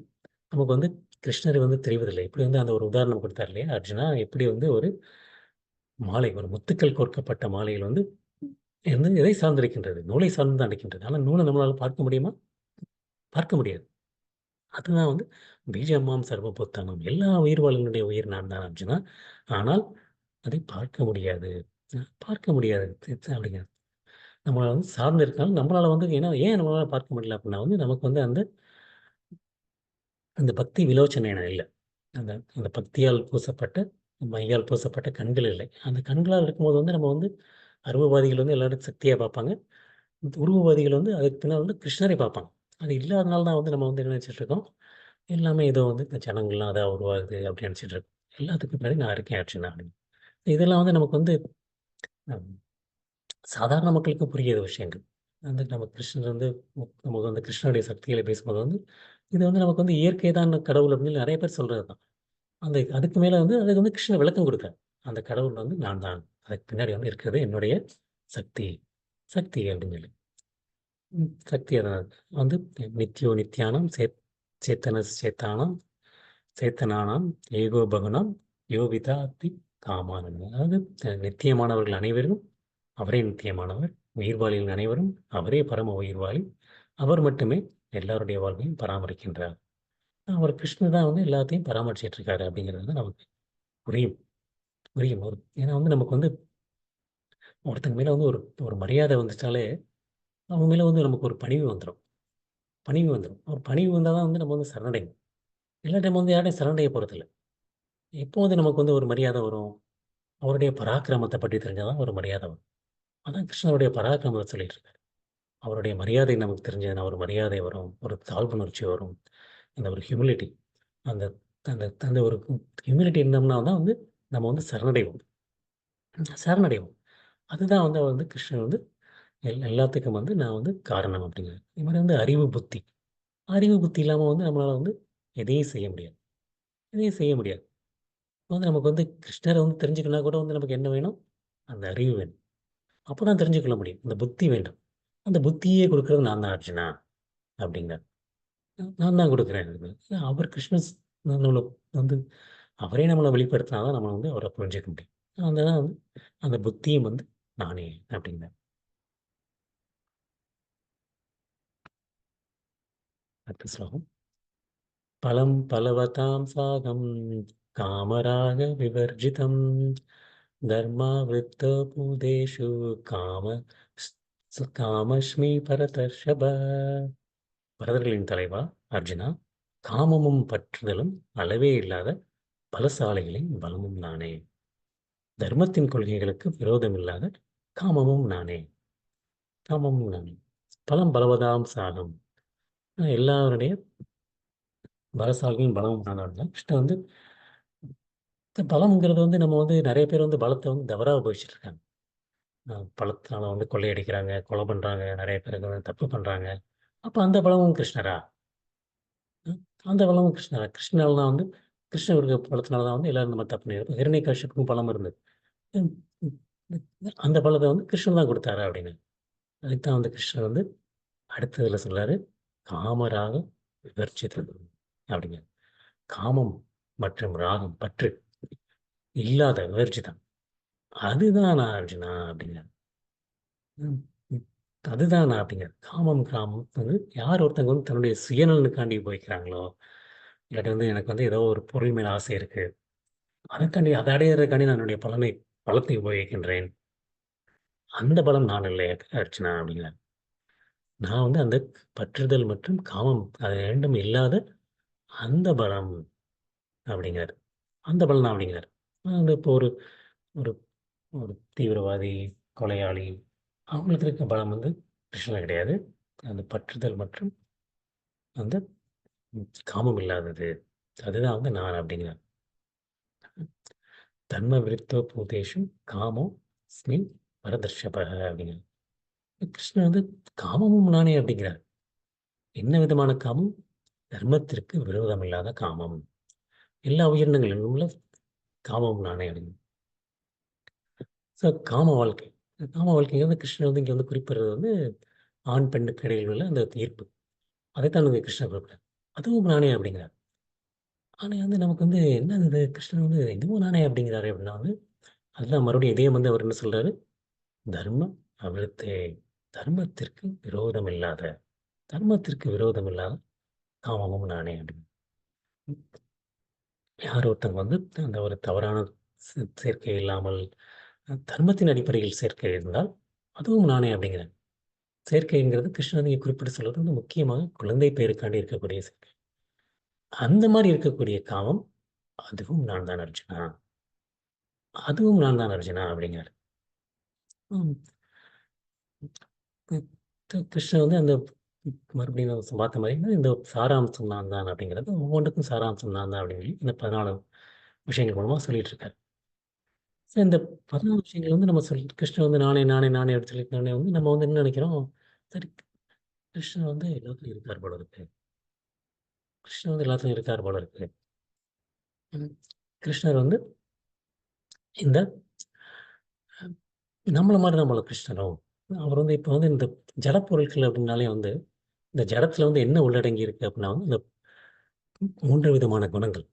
நமக்கு வந்து கிருஷ்ணர் வந்து தெரிவதில்லை. இப்படி வந்து அந்த ஒரு உதாரணம் கொடுத்தார் இல்லையா? அர்ஜுனா எப்படி வந்து ஒரு மாலை, ஒரு முத்துக்கள் கோர்க்கப்பட்ட மாலையில் வந்து வந்து எதை சார்ந்திருக்கின்றது? நூலை சார்ந்து தான் இருக்கின்றது. ஆனா நூல நம்மளால பார்க்க முடியுமா? பார்க்க முடியாது. அதுதான் வந்து பீஜமாம் சர்வபூத்தானம். எல்லா உயிர் வாழினுடைய உயிர் நான் தான் அர்ஜுனா. ஆனால் அதை பார்க்க முடியாது. பார்க்க முடியாது. அப்படிங்கிறார். நம்மள வந்து சார்ந்து இருக்கனால நம்மளால வந்து ஏன் நம்மளால பார்க்க முடியல அப்படின்னா வந்து நமக்கு வந்து அந்த அந்த பக்தி விலோச்சனையான இல்ல. அந்த அந்த பக்தியால் பூசப்பட்ட, மையால் பூசப்பட்ட கண்கள் இல்லை. அந்த கண்களால் இருக்கும்போது வந்து நம்ம வந்து அரூபவாதிகள் வந்து எல்லாரும் சக்தியா பார்ப்பாங்க. உருவவாதிகள் வந்து அதுக்கு பின்னால வந்து கிருஷ்ணரை பார்ப்பாங்க. அது இல்லாதனால தான் வந்து நம்ம வந்து என்ன நினைச்சுட்டு இருக்கோம், எல்லாமே ஏதோ வந்து இந்த ஜனங்கள்லாம் அதான் உருவாகுது அப்படின்னு நினைச்சுட்டு இருக்கோம். எல்லாத்துக்கும் பின்னாடி நான் இருக்கேன் அர்ச்சனா அப்படின்னு. இதெல்லாம் வந்து நமக்கு வந்து அம் சாதாரண மக்களுக்கு புரியாத விஷயங்கள். வந்து நம்ம கிருஷ்ணர் வந்து நமக்கு வந்து கிருஷ்ணருடைய சக்திகளை பேசும்போது வந்து, இது வந்து நமக்கு வந்து இயற்கை தான் கடவுள் அப்படின்னு நெறைய பேர் சொல்றது தான். அந்த அதுக்கு மேல வந்து அதுக்கு வந்து கிருஷ்ணர் விளக்கம் குடுக்கிறார். அந்த கடவுள் வந்து நான் தான். அதுக்கு பின்னாடி வந்து இருக்கிறது என்னுடைய சக்தி. சக்தி அப்படின்னு சொல்லி. சக்தி அதான் வந்து நித்யோ நித்யானாம் சேத்தனானாம் சேத்தனானாம் ஏகோ பகுனாம் யோ விதாத்தி காமான். அதாவது நித்தியமானவர்கள் அனைவரும் அவரே நித்தியமானவர். உயிர்வாழிகள் அனைவரும் அவரே பரம உயிர்வாழி. அவர் மட்டுமே எல்லாருடைய வாழ்வையும் பராமரிக்கின்றார். அவர் கிருஷ்ணர் தான் வந்து எல்லாத்தையும் பராமரிச்சுட்டு இருக்காரு அப்படிங்கிறது வந்து நமக்கு புரியும். புரியும். ஏன்னா வந்து நமக்கு வந்து ஒருத்தங்க மேல வந்து ஒரு ஒரு மரியாதை வந்துட்டாலே, அவங்க மேல வந்து நமக்கு ஒரு பணிவு வந்துரும். பணிவு வந்துரும். ஒரு பணிவு வந்தா தான் வந்து நம்ம வந்து சரணடைவோம். இல்லாட்டி நம்ம வந்து யார்ட்டயும் சரணடைய போறதில்ல. எப்போ வந்து நமக்கு வந்து ஒரு மரியாதை வரும்? அவருடைய பராக்கிரமத்த பற்றி தெரிஞ்சா தான் ஒரு மரியாதை வரும். அதான் கிருஷ்ணருடைய பராக்கிரமத்த சொல்லிட்டு இருக்காரு. அவருடைய மரியாதை நமக்கு தெரிஞ்சதுன்னா ஒரு மரியாதை வரும். ஒரு தாழ்வுணர்ச்சி வரும். அந்த ஒரு ஹியூமிலிட்டி அந்த அந்த அந்த ஒரு ஹியூமிலிட்டி இருந்தோம்னா தான் வந்து நம்ம வந்து சரணடைவோம். சரணடைவோம். அதுதான் வந்து வந்து கிருஷ்ணர் வந்து எல்லாத்துக்கும் வந்து நான் வந்து காரணம் அப்படிங்கிறாரு. இது மாரி வந்து அறிவு, புத்தி. அறிவு, புத்தி இல்லாம வந்து நம்மளால வந்து எதையும் செய்ய முடியாது. எதையும் செய்ய முடியாது. வந்து நமக்கு வந்து கிருஷ்ணர வந்து தெரிஞ்சுக்கணும்னா கூட வந்து நமக்கு என்ன வேணும்? அந்த அறிவு வேணும். அப்பதான் தெரிஞ்சுக்கொள்ள முடியும். அந்த புத்தி வேண்டும். அந்த புத்தியே குடுக்குறது நான் தான் அர்ஜுனா அப்படிங்கிறார். நான் தான் குடுக்குறேன். அவர் கிருஷ்ண நம்மள வந்து அவரே நம்மள வெளிப்படுத்தினா தான் நம்ம வந்து அவர புரிஞ்சுக்க முடியும். தான் வந்து அந்த புத்தியும் வந்து நானே அப்படிங்கிறார். அடுத்த ஸ்லோகம். பலம் பலவதாம் சாகம் காமராக விவர்ஜிதம் தர்மாவிருத்தபூதேஷு காம காமஸ்மி பரதர்ஷப. பரதர்களின் தலைவா அர்ஜுனா, காமமும் பற்றுதலும் அளவே இல்லாத பலசாலிகளின் பலமும் நானே. தர்மத்தின் கொள்கைகளுக்கு விரோதமில்லாத காமமும் நானே. காமமும் நானே. பலம் பலவதாம் சாகம். எல்லாருடைய பலசாலிகளின் பலமும் நான் தான். கிருஷ்ணன் வந்து பலம்ங்கிறது வந்து நம்ம வந்து நெறைய பேர் வந்து பலத்த வந்து தவறா உபயோகிச்சுட்டு இருக்காங்க. பழத்தினால வந்து கொள்ளையடிக்கிறாங்க, கொலை பண்றாங்க, நெறைய பேருக்கு வந்து தப்பு பண்றாங்க. அப்ப அந்த பலமும் கிருஷ்ணரா? ம். அந்த பலமும் கிருஷ்ணரா? கிருஷ்ணனால தான் வந்து கிருஷ்ணர் இருக்க பலத்தினால தான் வந்து எல்லாரும் இந்த மாரி தப்பு பண்ணியிருக்கோம். ஹிரண்யகசிப்புக்கும் பலம் இருந்தது. ம், ம், அந்த பலத்த வந்து கிருஷ்ணன் தான் குடுத்தாரா? அப்படின்னு. அதுக்கு தான் வந்து கிருஷ்ணர் வந்து அடுத்ததுல சொல்றாரு, "காமராக விவர்ஜிதம்" அப்படிங்க. காமம் மற்றும் ராகம் பற்று இல்லாத விவர்ஜிதம். அதுதான் நான் அர்ஜுனா அப்படிங்கிறார். ம், ம். அதுதான் நான் அப்படிங்கிறார். காமம், காமம் வந்து யார் ஒருத்தங்க வந்து தன்னுடைய சுயநலனுக்காண்டி உபயோகிக்கிறாங்களோ, இல்லாட்டி வந்து எனக்கு வந்து ஏதோ ஒரு பொருள் மேல ஆசை இருக்கு. அதற்காண்டி அத அடையறதுக்காண்டி நான் என்னுடைய பலத்தை உபயோகிக்கின்றேன். அந்த பலம் நான் இல்லை அர்ச்சனா அப்படிங்கிறார். நான் வந்து அந்த பற்றுதல் மற்றும் காமம் அது 2ம் இல்லாத அந்த பலம் அப்படிங்கிறார். அந்த பலம் தான் அப்படிங்கிறார். வந்து இப்போ ஒரு ஒரு ஒரு தீவிரவாதி, கொலையாளி அவங்களுக்கு இருக்க பலம் வந்து கிருஷ்ணன் கிடையாது. அந்த பற்றுதல் மற்றும் அந்த காமம் இல்லாதது. அதுதான் வந்து நான் அப்படிங்கிறார். தன்ம விருத்தோ பூதேஷு காமோ ஸ்மின் பரதர்ஷப அப்படிங்கிறார். கிருஷ்ணன் வந்து காமமும் நானே அப்படிங்கிறார். என்ன விதமான காமம்? தர்மத்திற்கு விரோதம் இல்லாத காமம். எல்லா உயிரினங்களிலும் உள்ள காமம் நானே அப்படின்னு. ஸோ காம வாழ்க்கை. காம வாழ்க்கைங்கிறது கிருஷ்ணன் வந்து இங்க வந்து குறிப்பிடுறது வந்து ஆண், பெண்ணுக்கு இடையில் உள்ள அந்த ஈர்ப்பு. அதைத்தான் இங்க கிருஷ்ணர் குறிப்பிட்டார். அதுவும் நானே அப்படிங்கிறார். ஆனா வந்து நமக்கு வந்து என்னது இது கிருஷ்ணன் வந்து இதுவும் நானே அப்படிங்கிறாரே அப்படின்னா வந்து, அதுதான் மறுபடியும் இதே வந்து அவர் என்ன சொல்றாரு? தர்மம் அவிர்த்தே தர்மத்திற்கு விரோதம் இல்லாத தர்மத்திற்கு விரோதம் இல்லாத காமமும் நானே அப்படின்னு. யார் ஒருத்தங்க வந்து அந்த ஒரு தவறான சேர்க்கை இல்லாமல் தர்மத்தின் அடிப்படையில் சேர்க்கை இருந்தால், அதுவும் நானே அப்படிங்கிறேன். சேர்க்கைங்கிறது கிருஷ்ணன் இங்க குறிப்பிட்டு சொல்றது வந்து முக்கியமாக குழந்தை பேருக்காண்டி இருக்கக்கூடிய சேர்க்கை. அந்த மாரி இருக்கக்கூடிய காமம், அதுவும் நான் தான் அர்ஜுனா. அதுவும் நான் தான் அர்ஜுனா அப்படிங்கிறாரு. ம். ம். கிருஷ்ணர் வந்து அந்த மறுபடியும் நம்ம பார்த்த மாரி இந்த சாராம்சம் நான் தான் அப்படிங்கிறது ஒவ்வொன்றுக்கும் சாராம்சம் நான் தான் அப்படின்னு சொல்லி இந்த 14 விஷயங்கள் மூலமா சொல்லிட்டு இருக்காரு. சோ இந்த 14 விஷயங்கள் வந்து நம்ம கிருஷ்ணர் வந்து நானே, நானே, நானே அப்படின்னு சொல்லிட்டோனே வந்து நம்ம வந்து என்ன நினைக்கிறோம்? சரி கிருஷ்ணர் வந்து எல்லாத்துலயும் இருக்கார் போல இருக்கு. கிருஷ்ணர் வந்து எல்லாத்துலயும் இருக்கார் போல இருக்கு. ம். கிருஷ்ணர் வந்து இந்த நம்மள மாரி தான் போல கிருஷ்ணரும். அவர் வந்து இப்ப வந்து இந்த ஜட பொருட்கள் அப்படின்னாலே வந்து, இந்த ஜடத்துல வந்து என்ன உள்ளடங்கி இருக்கு அப்படின்னா வந்து, இந்த 3 விதமான குணங்கள்.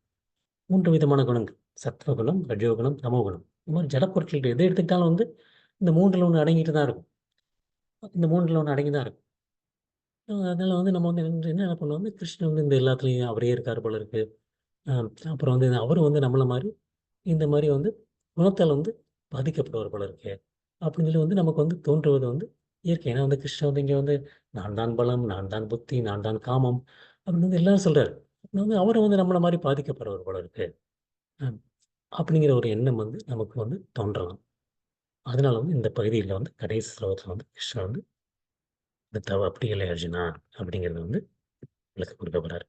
3 விதமான குணங்கள். சத்வகுணம், ரஜோகுணம், தமோகுணம். இந்த மாரி ஜட பொருட்கள் எத எடுத்துக்கிட்டாலும் வந்து, இந்த 3ல ஒண்ணு அடங்கிட்டு தான் இருக்கும். இந்த 3ல ஒண்ணு அடங்கி தான் இருக்கும். அதனால வந்து நம்ம வந்து என்ன பண்ணுவோம் வந்து, கிருஷ்ணர் வந்து இந்த எல்லாத்துலயும் அவரே இருக்கார் போல இருக்கு. அ அப்புறம் வந்து அவரும் வந்து நம்மள மாரி, இந்த மாரி வந்து குணத்தால வந்து பாதிக்கப்படுவார் போல இருக்கு. அப்படின்னு சொல்லி வந்து நமக்கு வந்து தோன்றுவது வந்து இயற்கை. ஏன்னா வந்து கிருஷ்ணர் வந்து இங்க வந்து நான் தான் பலம், நான் தான் புத்தி, நான் தான் காமம் அப்படின்னு வந்து எல்லாரும் சொல்றாரு. வந்து அவரும் வந்து நம்மள மாரி பாதிக்கப்படுறவர் போல இருக்கு. அ அப்படிங்கிற ஒரு எண்ணம் வந்து நமக்கு வந்து தோன்றலாம். அதனால வந்து இந்த பகுதியில வந்து கடைசி ஸ்லோகத்துல வந்து கிருஷ்ணர் வந்து "இது அப்படி இல்லை அர்ஜுனா" அப்படிங்கிறத வந்து விளக்கம் குடுக்க போறாரு.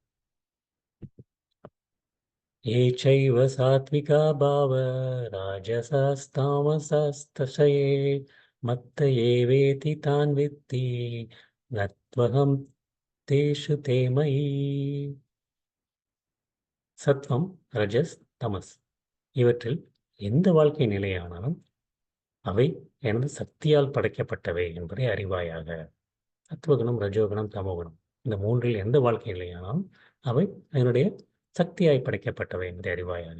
"ये चैव सात्विका भाव राजसास्तामसास्तशये मत्त एवेति तान् विद्धि न त्वहं तेषु ते मयि." சத்வம், ரஜஸ், தமஸ் இவற்றில் எந்த வாழ்க்கை நிலையானாலும் அவை எனது சக்தியால் படைக்கப்பட்டவை என்பதை அறிவாயாக. சத்துவகுணம், ரஜோகுணம், தமோகுணம் இந்த மூன்றில் எந்த வாழ்க்கை நிலையானாலும் அவை என்னுடைய சக்தியாய் படைக்கப்பட்டவை என்பதை அறிவாயாக.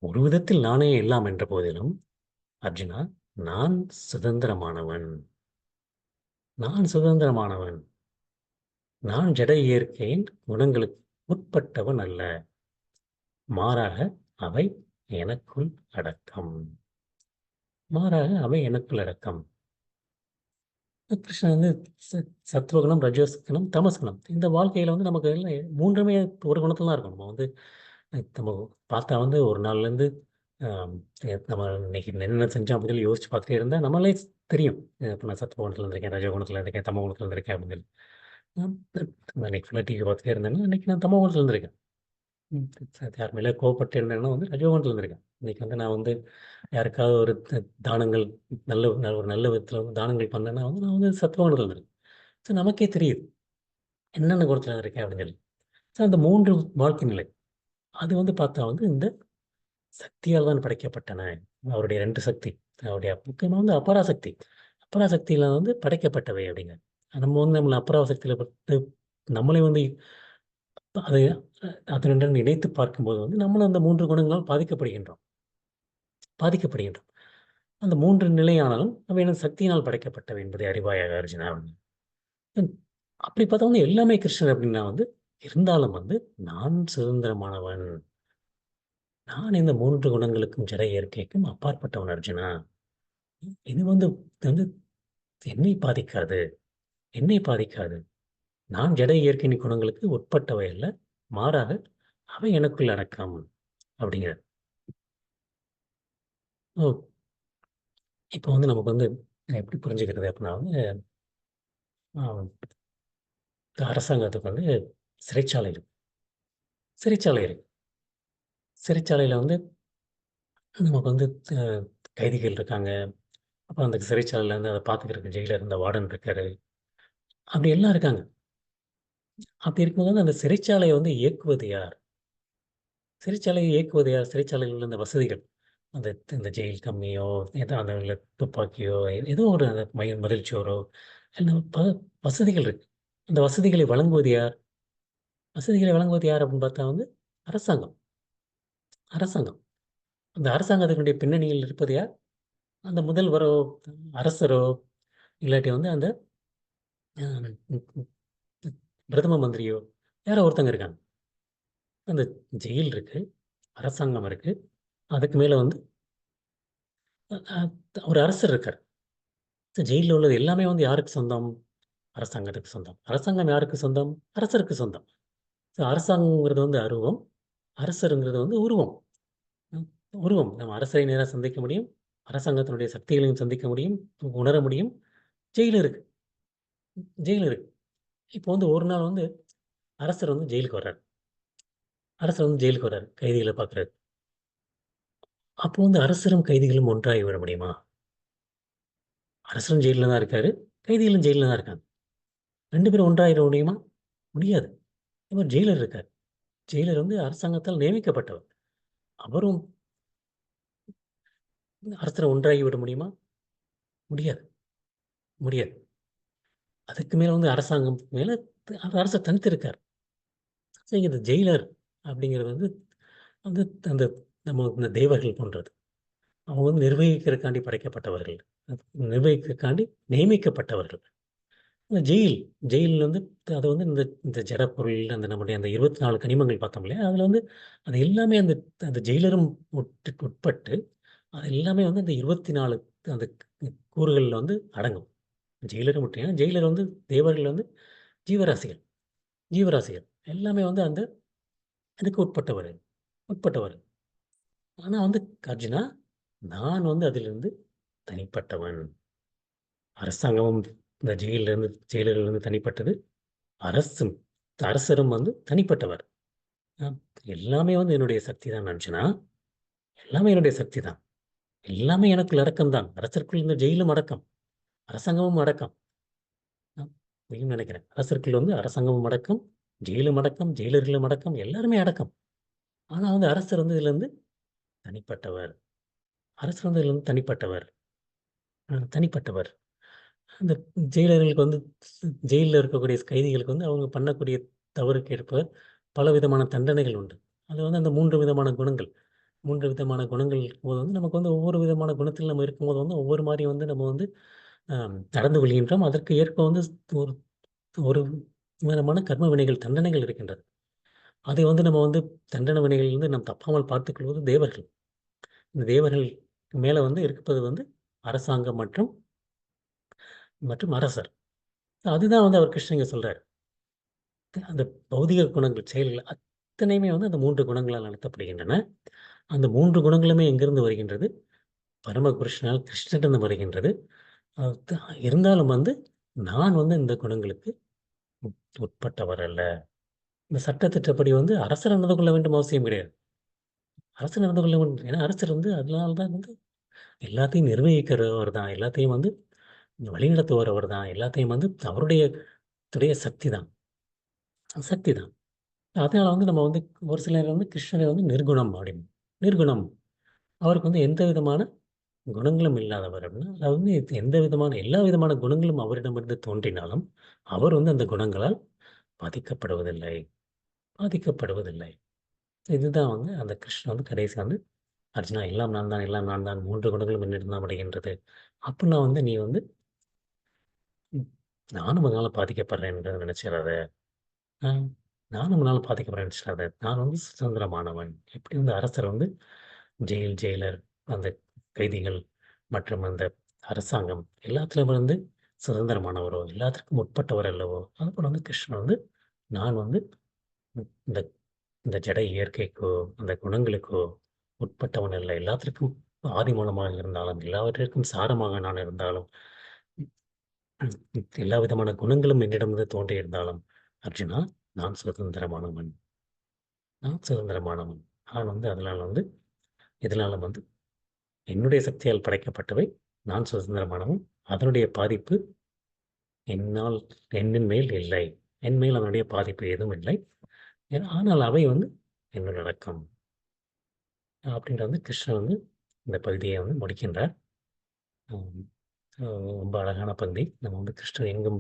ஒரு விதத்தில் நானே எல்லாம் என்ற போதிலும் அர்ஜுனா நான் சுதந்திரமானவன். நான் சுதந்திரமானவன். நான் ஜட இயற்கையின் குணங்களுக்கு உட்பட்டவன் அல்ல. மாறாக அவை எனக்குள் அடக்கம். மாறாக அவை எனக்குள் அடக்கம். கிருஷ்ணன் வந்து ச சத்துவகுணம், ரஜோகுணம், தமஸ்குணம். இந்த வாழ்க்கையில வந்து நமக்கு எல்லாம் 3மே ஒரு குணத்துல தான் இருக்கும். நம்ம வந்து நம்ம பார்த்தா வந்து ஒரு நாள்லேருந்து அம் நம்ம இன்னைக்கு என்னென்ன செஞ்சோம் அப்படின்னு சொல்லி யோசிச்சு பார்த்துட்டே இருந்தா நம்மளே தெரியும். இப்ப நான் சத்துவகுணத்துல இருந்திருக்கேன், ரஜோகுணத்துல இருந்திருக்கேன், தமோகுணத்துல இருந்திருக்கேன் அப்படின்னு சொல்லி. நான் இன்னைக்கு ஃபுல்லா டிவி பார்த்துட்டே இருந்தேன்னா, இன்னைக்கு நான் தமோகுணத்துல இருந்திருக்கேன். ம். யார் மேல கோவப்பட்டு இருந்தேன்னா வந்து ரஜோகுணத்துல இருந்திருக்கேன். இன்னைக்கு வந்து நான் வந்து யாருக்காவது ஒரு தானங்கள் ஒரு நல்ல விதத்துல வந்து தானங்கள் பண்ணேன்னா வந்து நான் வந்து சத்துவகுணத்துல இருந்திருக்கேன். ஸோ நமக்கே தெரியுது. என்னென்ன குணத்துல இருக்கேன் அப்படின்னு சொல்லி. ஸோ அந்த 3 வாழ்க்கை நிலை. அது வந்து பார்த்தா வந்து இந்த சக்தியால் தான் படைக்கப்பட்டன. அவருடைய 2 சக்தி. அவருடைய முக்கியமா வந்து அபராசக்தி. அபராசக்தியில வந்து படைக்கப்பட்டவை அப்படிங்க. நம்ம வந்து நம்மள அபராசக்தியில பட்டு நம்மளே வந்து அதை அதனுடன் இணைத்து பார்க்கும்போது வந்து நம்மளும் அந்த 3 குணங்களால் பாதிக்கப்படுகின்றோம். அந்த 3 நிலையானாலும் அவை எனது சக்தியினால் படைக்கப்பட்டவை என்பதை அறிவாயாக அர்ஜுனா. ம். அப்படி பார்த்தா வந்து எல்லாமே கிருஷ்ணர் அப்படின்னா வந்து இருந்தாலும் வந்து நான் சுதந்திரமானவன். நான் இந்த 3 குணங்களுக்கும் ஜட இயற்கைக்கும் அப்பாற்பட்டவன் அர்ஜுனா. இது வந்து வந்து என்னை பாதிக்காது. என்னை பாதிக்காது. நான் ஜட இயற்கையின் குணங்களுக்கு உட்பட்டவை அல்ல. மாறாக அவை எனக்குள் அடக்கம் அப்படிங்கிறார். ஓ! இப்போ வந்து நமக்கு வந்து எப்படி புரிஞ்சுக்கிறது அப்படின்னா வந்து, அ அரசாங்கத்துக்கு வந்து சிறைச்சாலை இருக்கு. சிறைச்சாலை இருக்கு. சிறைச்சாலையில வந்து நமக்கு வந்து அ கைதிகள் இருக்காங்க. அப்புறம் அந்த சிறைச்சாலையில வந்து அத பார்த்துக்கிறதுக்கு ஜெயிலர் இந்த வார்டன் இருக்காரு. அப்படி எல்லாம் இருக்காங்க. அப்படி இருக்கும்போது அந்த சிறைச்சாலைய வந்து இயக்குவது யார்? சிறைச்சாலையை இயக்குவது யார்? சிறைச்சாலையில் உள்ள அந்த வசதிகள். அந்த இந்த ஜெயில் கம்மியோ, ஏதோ அந்த இல்ல துப்பாக்கியோ, ஏதோ ஒரு அந்த மதில்ச்சுவரோ, இல்ல வசதிகள் இருக்கு. அந்த வசதிகளை வழங்குவது யார்? வசதிகளை வழங்குவது யார் அப்படின்னு பார்த்தா வந்து அரசாங்கம். அரசாங்கம். அந்த அரசாங்கத்தினுடைய பின்னணியில் இருப்பது யார்? அந்த முதல்வரோ, அரசரோ, இல்லாட்டி வந்து அந்த அ பிரதம மந்திரியோ, யாரோ ஒருத்தங்க இருக்காங்க. அந்த ஜெயில் இருக்கு, அரசாங்கம் இருக்கு. அதுக்கு மேல வந்து அ அ ஒரு அரசர் இருக்காரு. ஜெயில்ல உள்ளது எல்லாமே வந்து யாருக்கு சொந்தம்? அரசாங்கத்துக்கு சொந்தம். அரசாங்கம் யாருக்கு சொந்தம்? அரசருக்கு சொந்தம். அரசாங்கம்ங்கிறது வந்து அருவம். அரசருங்கிறது வந்து உருவம். ம். உருவம். நம்ம அரசரை நேரா சந்திக்க முடியும். அரசாங்கத்தினுடைய சக்திகளையும் சந்திக்க முடியும். உணர முடியும். ஜெயில் இருக்கு. ஜெயில் இருக்கு. இப்போ வந்து ஒரு நாள் வந்து அரசர் வந்து ஜெயிலுக்கு வர்றாரு. அரசர் வந்து ஜெயிலுக்கு வர்றாரு. கைதிகள பார்க்குறாரு. அப்போ வந்து அரசரும் கைதிகளும் ஒன்றாகி விட முடியுமா? அரசரும் ஜெயில்ல தான் இருக்காரு. கைதிகளும் ஜெயில்ல தான் இருக்காங்க. 2 பேரும் ஒன்றாயிர முடியுமா? முடியாது. ஒரு ஜெயிலர் இருக்கார். ஜெயிலர் வந்து அரசாங்கத்தால் நியமிக்கப்பட்டவர். அவரும் அரசர ஒன்றாகி விட முடியுமா? முடியாது, முடியாது. அதுக்கு மேல வந்து அரசாங்கம் மேல அரசர் தனித்திருக்கார். இந்த ஜெயிலர் அப்படிங்கிறது வந்து வந்து அந்த நம்ம இந்த தேவர்கள் போன்றது. அவங்க வந்து நிர்வகிக்கிறதுக்காண்டி படைக்கப்பட்டவர்கள். நிர்வகிக்கிறதுக்காண்டி நியமிக்கப்பட்டவர்கள். இந்த ஜெயில் வந்து அது வந்து இந்த இந்த ஜடப்பொருள் அந்த நம்முடைய அந்த 24 கனிமங்கள் பார்த்தோம் இல்லையா? அதில வந்து அது எல்லாமே அந்த அந்த ஜெயிலரும் உட்பட்டு அது எல்லாமே வந்து அந்த 24 அந்த கூறுகள்ல வந்து அடங்கும். ஜெயிலரும் மட்டும் ஏன்னா ஜெயிலர் வந்து தேவர்கள் வந்து ஜீவராசிகள் ஜீவராசிகள். எல்லாமே வந்து அந்த இதுக்கு உட்பட்டவர். ஆனா வந்து அர்ஜுனா, நான் வந்து அதிலிருந்து தனிப்பட்டவன். அரசாங்கமும் இந்த ஜெயிலரிலிருந்து தனிப்பட்டது. அரசும் அரசரும் வந்து தனிப்பட்டவர். அ எல்லாமே வந்து என்னுடைய சக்தி தான் அர்ஜுனா. எல்லாமே என்னுடைய சக்தி தான். எல்லாமே எனக்குள் அடக்கம் தான். அரசருக்குள் இந்த ஜெயிலும் அடக்கம். அரசாங்கமும் அடக்கம். அ புரியும்னு நெனைக்கிறேன். அரசருக்குள்ள வந்து அரசாங்கமும் அடக்கம், ஜெயிலும் அடக்கம், ஜெயிலர்களும் அடக்கம், எல்லாருமே அடக்கம். ஆனா வந்து அரசர் வந்து இதிலிருந்து தனிப்பட்டவர். அரசர் வந்து இதிலிருந்து தனிப்பட்டவர். தனிப்பட்டவர். அந்த ஜெயிலர்களுக்கு வந்து ஜெயில்ல இருக்கக்கூடிய கைதிகளுக்கு வந்து அவங்க பண்ணக்கூடிய தவறுக்கு ஏற்ப பலவிதமான தண்டனைகள் உண்டு. அது வந்து அந்த 3 விதமான குணங்கள். 3 விதமான குணங்கள் இருக்கும்போது வந்து நமக்கு வந்து ஒவ்வொரு விதமான குணத்தில் நம்ம இருக்கும்போது வந்து ஒவ்வொரு மாரி வந்து நம்ம வந்து நடந்து கொள்கின்றோம். அதற்கு ஏற்ப வந்து ஒரு ஒரு விதமான கர்ம வினைகள், தண்டனைகள் இருக்கின்றது. அதை வந்து நம்ம வந்து தண்டனை வினைகளிலிருந்து நாம் தப்பாமல் பார்த்துக்கொள்வது தேவர்கள். இந்த தேவர்கள் மேல வந்து இருப்பது வந்து அரசாங்கம் மற்றும் அரசர். அதுதான் வந்து அவர் கிருஷ்ணர் இங்க சொல்றாரு. அந்த பௌதிக குணங்கள், செயல்கள் அத்தனையுமே வந்து அந்த 3 குணங்களால் நடத்தப்படுகின்றன. அந்த 3 குணங்களுமே எங்கிருந்து வருகின்றது? பரமபுருஷனால் கிருஷ்ணரிடம் வருகின்றது. அ த இருந்தாலும் வந்து நான் வந்து இந்த குணங்களுக்கு உட்பட்டவர் அல்ல. இந்த சட்டத்திட்டப்படி வந்து அரசர் நடந்து கொள்ள வேண்டும் அவசியம் கிடையாது. அரசர் நடந்து கொள்ள வேண்டும். ஏன்னா அரசர் வந்து அதனால தான் வந்து எல்லாத்தையும் நிர்வகிக்கிறவர் தான். எல்லாத்தையும் வந்து வழிநடத்துவர் அவர் தான். எல்லாத்தையும் வந்து அவருடைய துடைய சக்தி தான். சக்தி தான். அதனால வந்து நம்ம வந்து ஒரு சிலர் வந்து கிருஷ்ணரை வந்து நிர்குணம் அப்படின்னு. நிர்குணம். அவருக்கு வந்து எந்த விதமான குணங்களும் இல்லாதவர் அப்படின்னா, அதாவது வந்து எந்த விதமான எல்லா விதமான குணங்களும் அவரிடமிருந்து தோன்றினாலும், அவர் வந்து அந்த குணங்களால் பாதிக்கப்படுவதில்லை. பாதிக்கப்படுவதில்லை. இதுதான் வந்து அந்த கிருஷ்ணன் வந்து கடைசி வந்து அர்ஜுனா எல்லாம் நான் தான், எல்லாம் நான் தான். 3 குணங்களும் என்னிடம் தான் அடைகின்றது. அப்பன்னா வந்து நீ வந்து ம், நானும் அதனால பாதிக்கப்படுறேன்றத நினைச்சிடாத. ஆ, நானும் அதனால பாதிக்கப்படுறேன்னு நினைச்சிடாத. நான் வந்து சுதந்திரமானவன். எப்படி வந்து அரசர் வந்து ஜெயிலர், அந்த கைதிகள் மற்றும் அந்த அரசாங்கம் எல்லாத்துலயும் வந்து சுதந்திரமானவரோ, எல்லாத்திற்கும் உட்பட்டவர் அல்லவோ, அதுபோல வந்து கிருஷ்ணன் வந்து நான் வந்து இந்த இந்த ஜட இயற்கைக்கோ, அந்த குணங்களுக்கோ உட்பட்டவன் அல்ல. எல்லாத்திற்கும் ஆதி மூலமாக இருந்தாலும், எல்லாவற்றிற்கும் சாரமாக நான் இருந்தாலும், எல்லா விதமான குணங்களும் என்னிடமிருந்து தோன்றியிருந்தாலும், அர்ஜுனா நான் சுதந்திரமானவன். நான் சுதந்திரமானவன். நான் வந்து அதனால வந்து இதனால வந்து என்னுடைய சக்தியால் படைக்கப்பட்டவை. நான் சுதந்திரமானவன். அதனுடைய பாதிப்பு என்னால் என்னின் மேல் இல்லை. என் மேல் அதனுடைய பாதிப்பு எதுவும் இல்லை. ஆனால் அவை வந்து என்னுள் அடக்கம். அப்படின்ற வந்து கிருஷ்ணர் வந்து இந்த பகுதியை வந்து முடிக்கின்றார். ம். ரொம்ப அழகான பகுதி. நம்ம வந்து கிருஷ்ணர் எங்கும்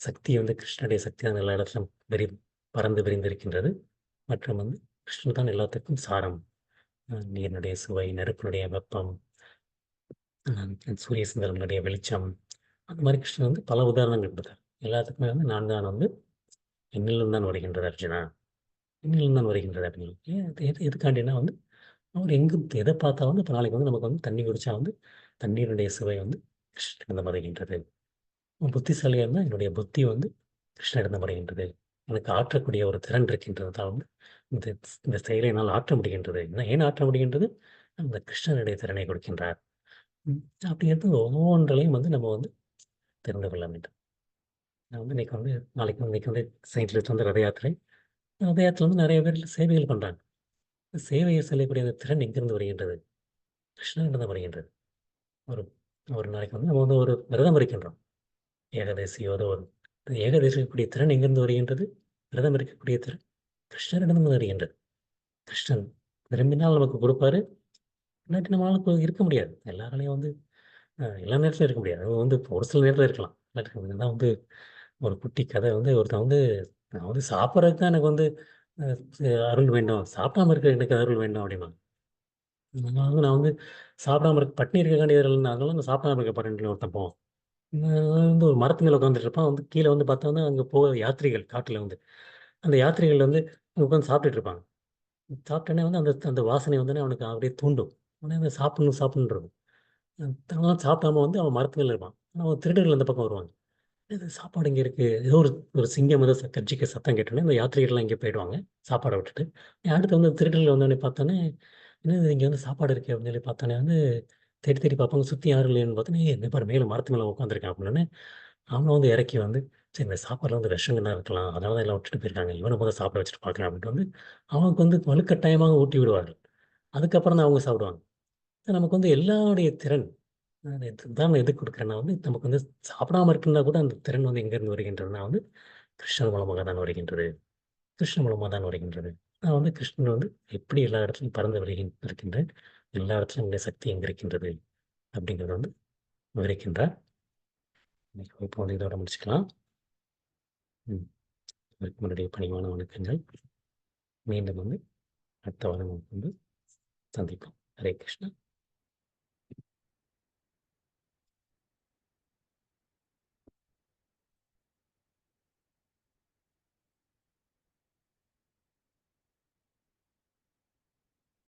சக்தி வந்து கிருஷ்ணனுடைய சக்தி தான் எல்லா இடத்திலும் பறந்து விரிந்திருக்கின்றது. மற்றும் வந்து கிருஷ்ணர் தான் எல்லாத்துக்கும் சாரம். நீரினுடைய சுவை, நெருப்பினுடைய வெப்பம், சூரிய சந்திரனுடைய வெளிச்சம். அந்த மாதிரி கிருஷ்ணர் வந்து பல உதாரணங்கள் கொடுத்தார். எல்லாத்துக்குமே வந்து நான் தான் வந்து என்னிலும் தான் வருகின்றது அர்ஜுனா. என்னிலும் தான் வருகின்றது அப்படின்னு. ஏன் எதுக்காண்டினா வந்து அவர் எங்கும் எதை பார்த்தா வந்து இப்போ நாளைக்கு வந்து நமக்கு வந்து தண்ணி குடிச்சா வந்து தண்ணீருடைய சுவை வந்து கிருஷ்ணரிடம் வருகின்றது. புத்திசாலியா இருந்தால் என்னுடைய புத்தி வந்து கிருஷ்ணரிடம் வருகின்றது. எனக்கு ஆற்றக்கூடிய ஒரு திறன் இருக்கின்றது தான் வந்து இந்த இந்த செயலை என்னால் ஆற்ற முடிகின்றது. ஏன் ஆற்ற முடிகின்றது? அந்த கிருஷ்ணனுடைய திறனை கொடுக்கின்றார். ம். அப்படிங்கிறது ஒவ்வொன்றையும் வந்து நம்ம வந்து தெரிந்து கொள்ள வேண்டும். நான் வந்து நாளைக்கு வந்து சயின்டிஸ்ட் வந்து ரத யாத்திரை. ரத யாத்திரை வந்து நிறைய பேர் சேவைகள் பண்றாங்க. சேவையை செய்யக்கூடிய அந்த திறன் எங்கிருந்து வருகின்றது? கிருஷ்ணனிடம் தான் வருகின்றது. ஒரு ஒரு நாளைக்கு வந்து நம்ம வந்து ஒரு விரதம் இருக்கின்றோம். ஏகாதசியோ ஏதோ ஒரு ஏகாதசி இருக்கக்கூடிய திறன் எங்கிருந்து வருகின்றது? விரதம் இருக்கக்கூடிய திறன் கிருஷ்ணரிடம் வருகின்றது. கிருஷ்ணன் விரும்பினால் நமக்கு கொடுப்பாரு. இல்லாட்டி நம்மளால இருக்க முடியாது. எல்லாராலையும் வந்து எல்லா நேரத்திலும் இருக்க முடியாது. அது வந்து ஒரு சில நேரத்தில இருக்கலாம். இல்லாட்டி இதுதான் வந்து ஒரு குட்டி கதை வந்து ஒருத்தன் வந்து நான் வந்து சாப்பிட்றதுக்கு தான் எனக்கு வந்து அருள் வேண்டும். சாப்பிடாம இருக்க எனக்கு அருள் வேண்டும் அப்படிம்பாங்க. நான் வந்து சாப்பிடாம இருக்க பட்னி இருக்கக்காண்டி அருள் அதனால நான் சாப்பிடாம இருக்க போறேன்னு ஒருத்தன் போவான். வந்து ஒரு மரத்து மேல உட்காந்துட்டு இருப்பான். வந்து கீழ வந்து பார்த்தோன்னா, அங்க போக யாத்ரிகள் காட்டுல வந்து. அந்த யாத்ரிகள் வந்து உட்காந்து சாப்பிட்டுட்டு இருப்பாங்க. சாப்பிட்டோனே வந்து அந்த அந்த வாசனை வந்தோனே அவனுக்கு அப்படியே தூண்டும். உடனே அந்த சாப்பிடணும் சாப்பிடணும்னு இருக்கும். அதனால சாப்பிடாம வந்து அவன் மரத்து மேல இருப்பான். ஆனா திருடர்கள் அந்த பக்கம் வருவாங்க. "என்னது சாப்பாடு இங்க இருக்கு." ஏதோ ஒரு ஒரு சிங்கம் ஏதோ கர்ஜிக்க சத்தம் கேட்டோனே, அந்த யாத்ரீகர்கள்லாம் இங்கே போயிடுவாங்க. சாப்பாட விட்டுட்டு. அடுத்து வந்து திருடர்கள் வந்தோனே பார்த்தோனே, "என்னது இங்க வந்து சாப்பாடு இருக்கே!" அப்படின்னு சொல்லி பார்த்தோனே வந்து தேடி தேடி பார்ப்பாங்க. சுத்தி யாரும் இல்லையேன்னு பார்த்தோனே, "ஏய் இங்க பாரு மேல மரத்து மேல உட்காந்துருக்கான்." அப்படின்னோனே, அவன வந்து இறக்கி வந்து, "சரி இந்த சாப்பாடுல வந்து விஷங்கள்லாம் இருக்கலாம். அதனால தான் எல்லாம் விட்டுட்டு போயிருக்காங்க. இவன மொத சாப்பிட வச்சுட்டு பார்க்கலாம்." அப்படின்ட்டு வந்து அவனுக்கு வந்து வலுக்கட்டாயமாக ஊட்டி விடுவார்கள். அதுக்கப்புறம் தான் அவங்க சாப்பிடுவாங்க. நமக்கு வந்து எல்லாருடைய திறன் அது உதாரணம் எதுக்கு குடுக்குறேன்னா வந்து, நமக்கு வந்து சாப்பிடாம இருக்குன்னா கூட அந்த திறன் வந்து எங்கேருந்து வருகின்றதுன்னா வந்து, கிருஷ்ணர் மூலமாக தான் வருகின்றது. கிருஷ்ணன் மூலமா தான் வருகின்றது. நான் வந்து கிருஷ்ணன் வந்து எப்படி எல்லா இடத்துலயும் பறந்து இருக்கின்றேன். எல்லா இடத்துலயும் என்னுடைய சக்தி எங்க இருக்கின்றது அப்படிங்கிறத வந்து விவரிக்கின்றார். இப்போ வந்து இதோட முடிச்சுக்கலாம். ம். அதுக்கு முன்னாடி பணிவான வணக்கங்கள். மீண்டும் வந்து அடுத்த வாரம் வந்து சந்திப்போம். ஹரே கிருஷ்ணா.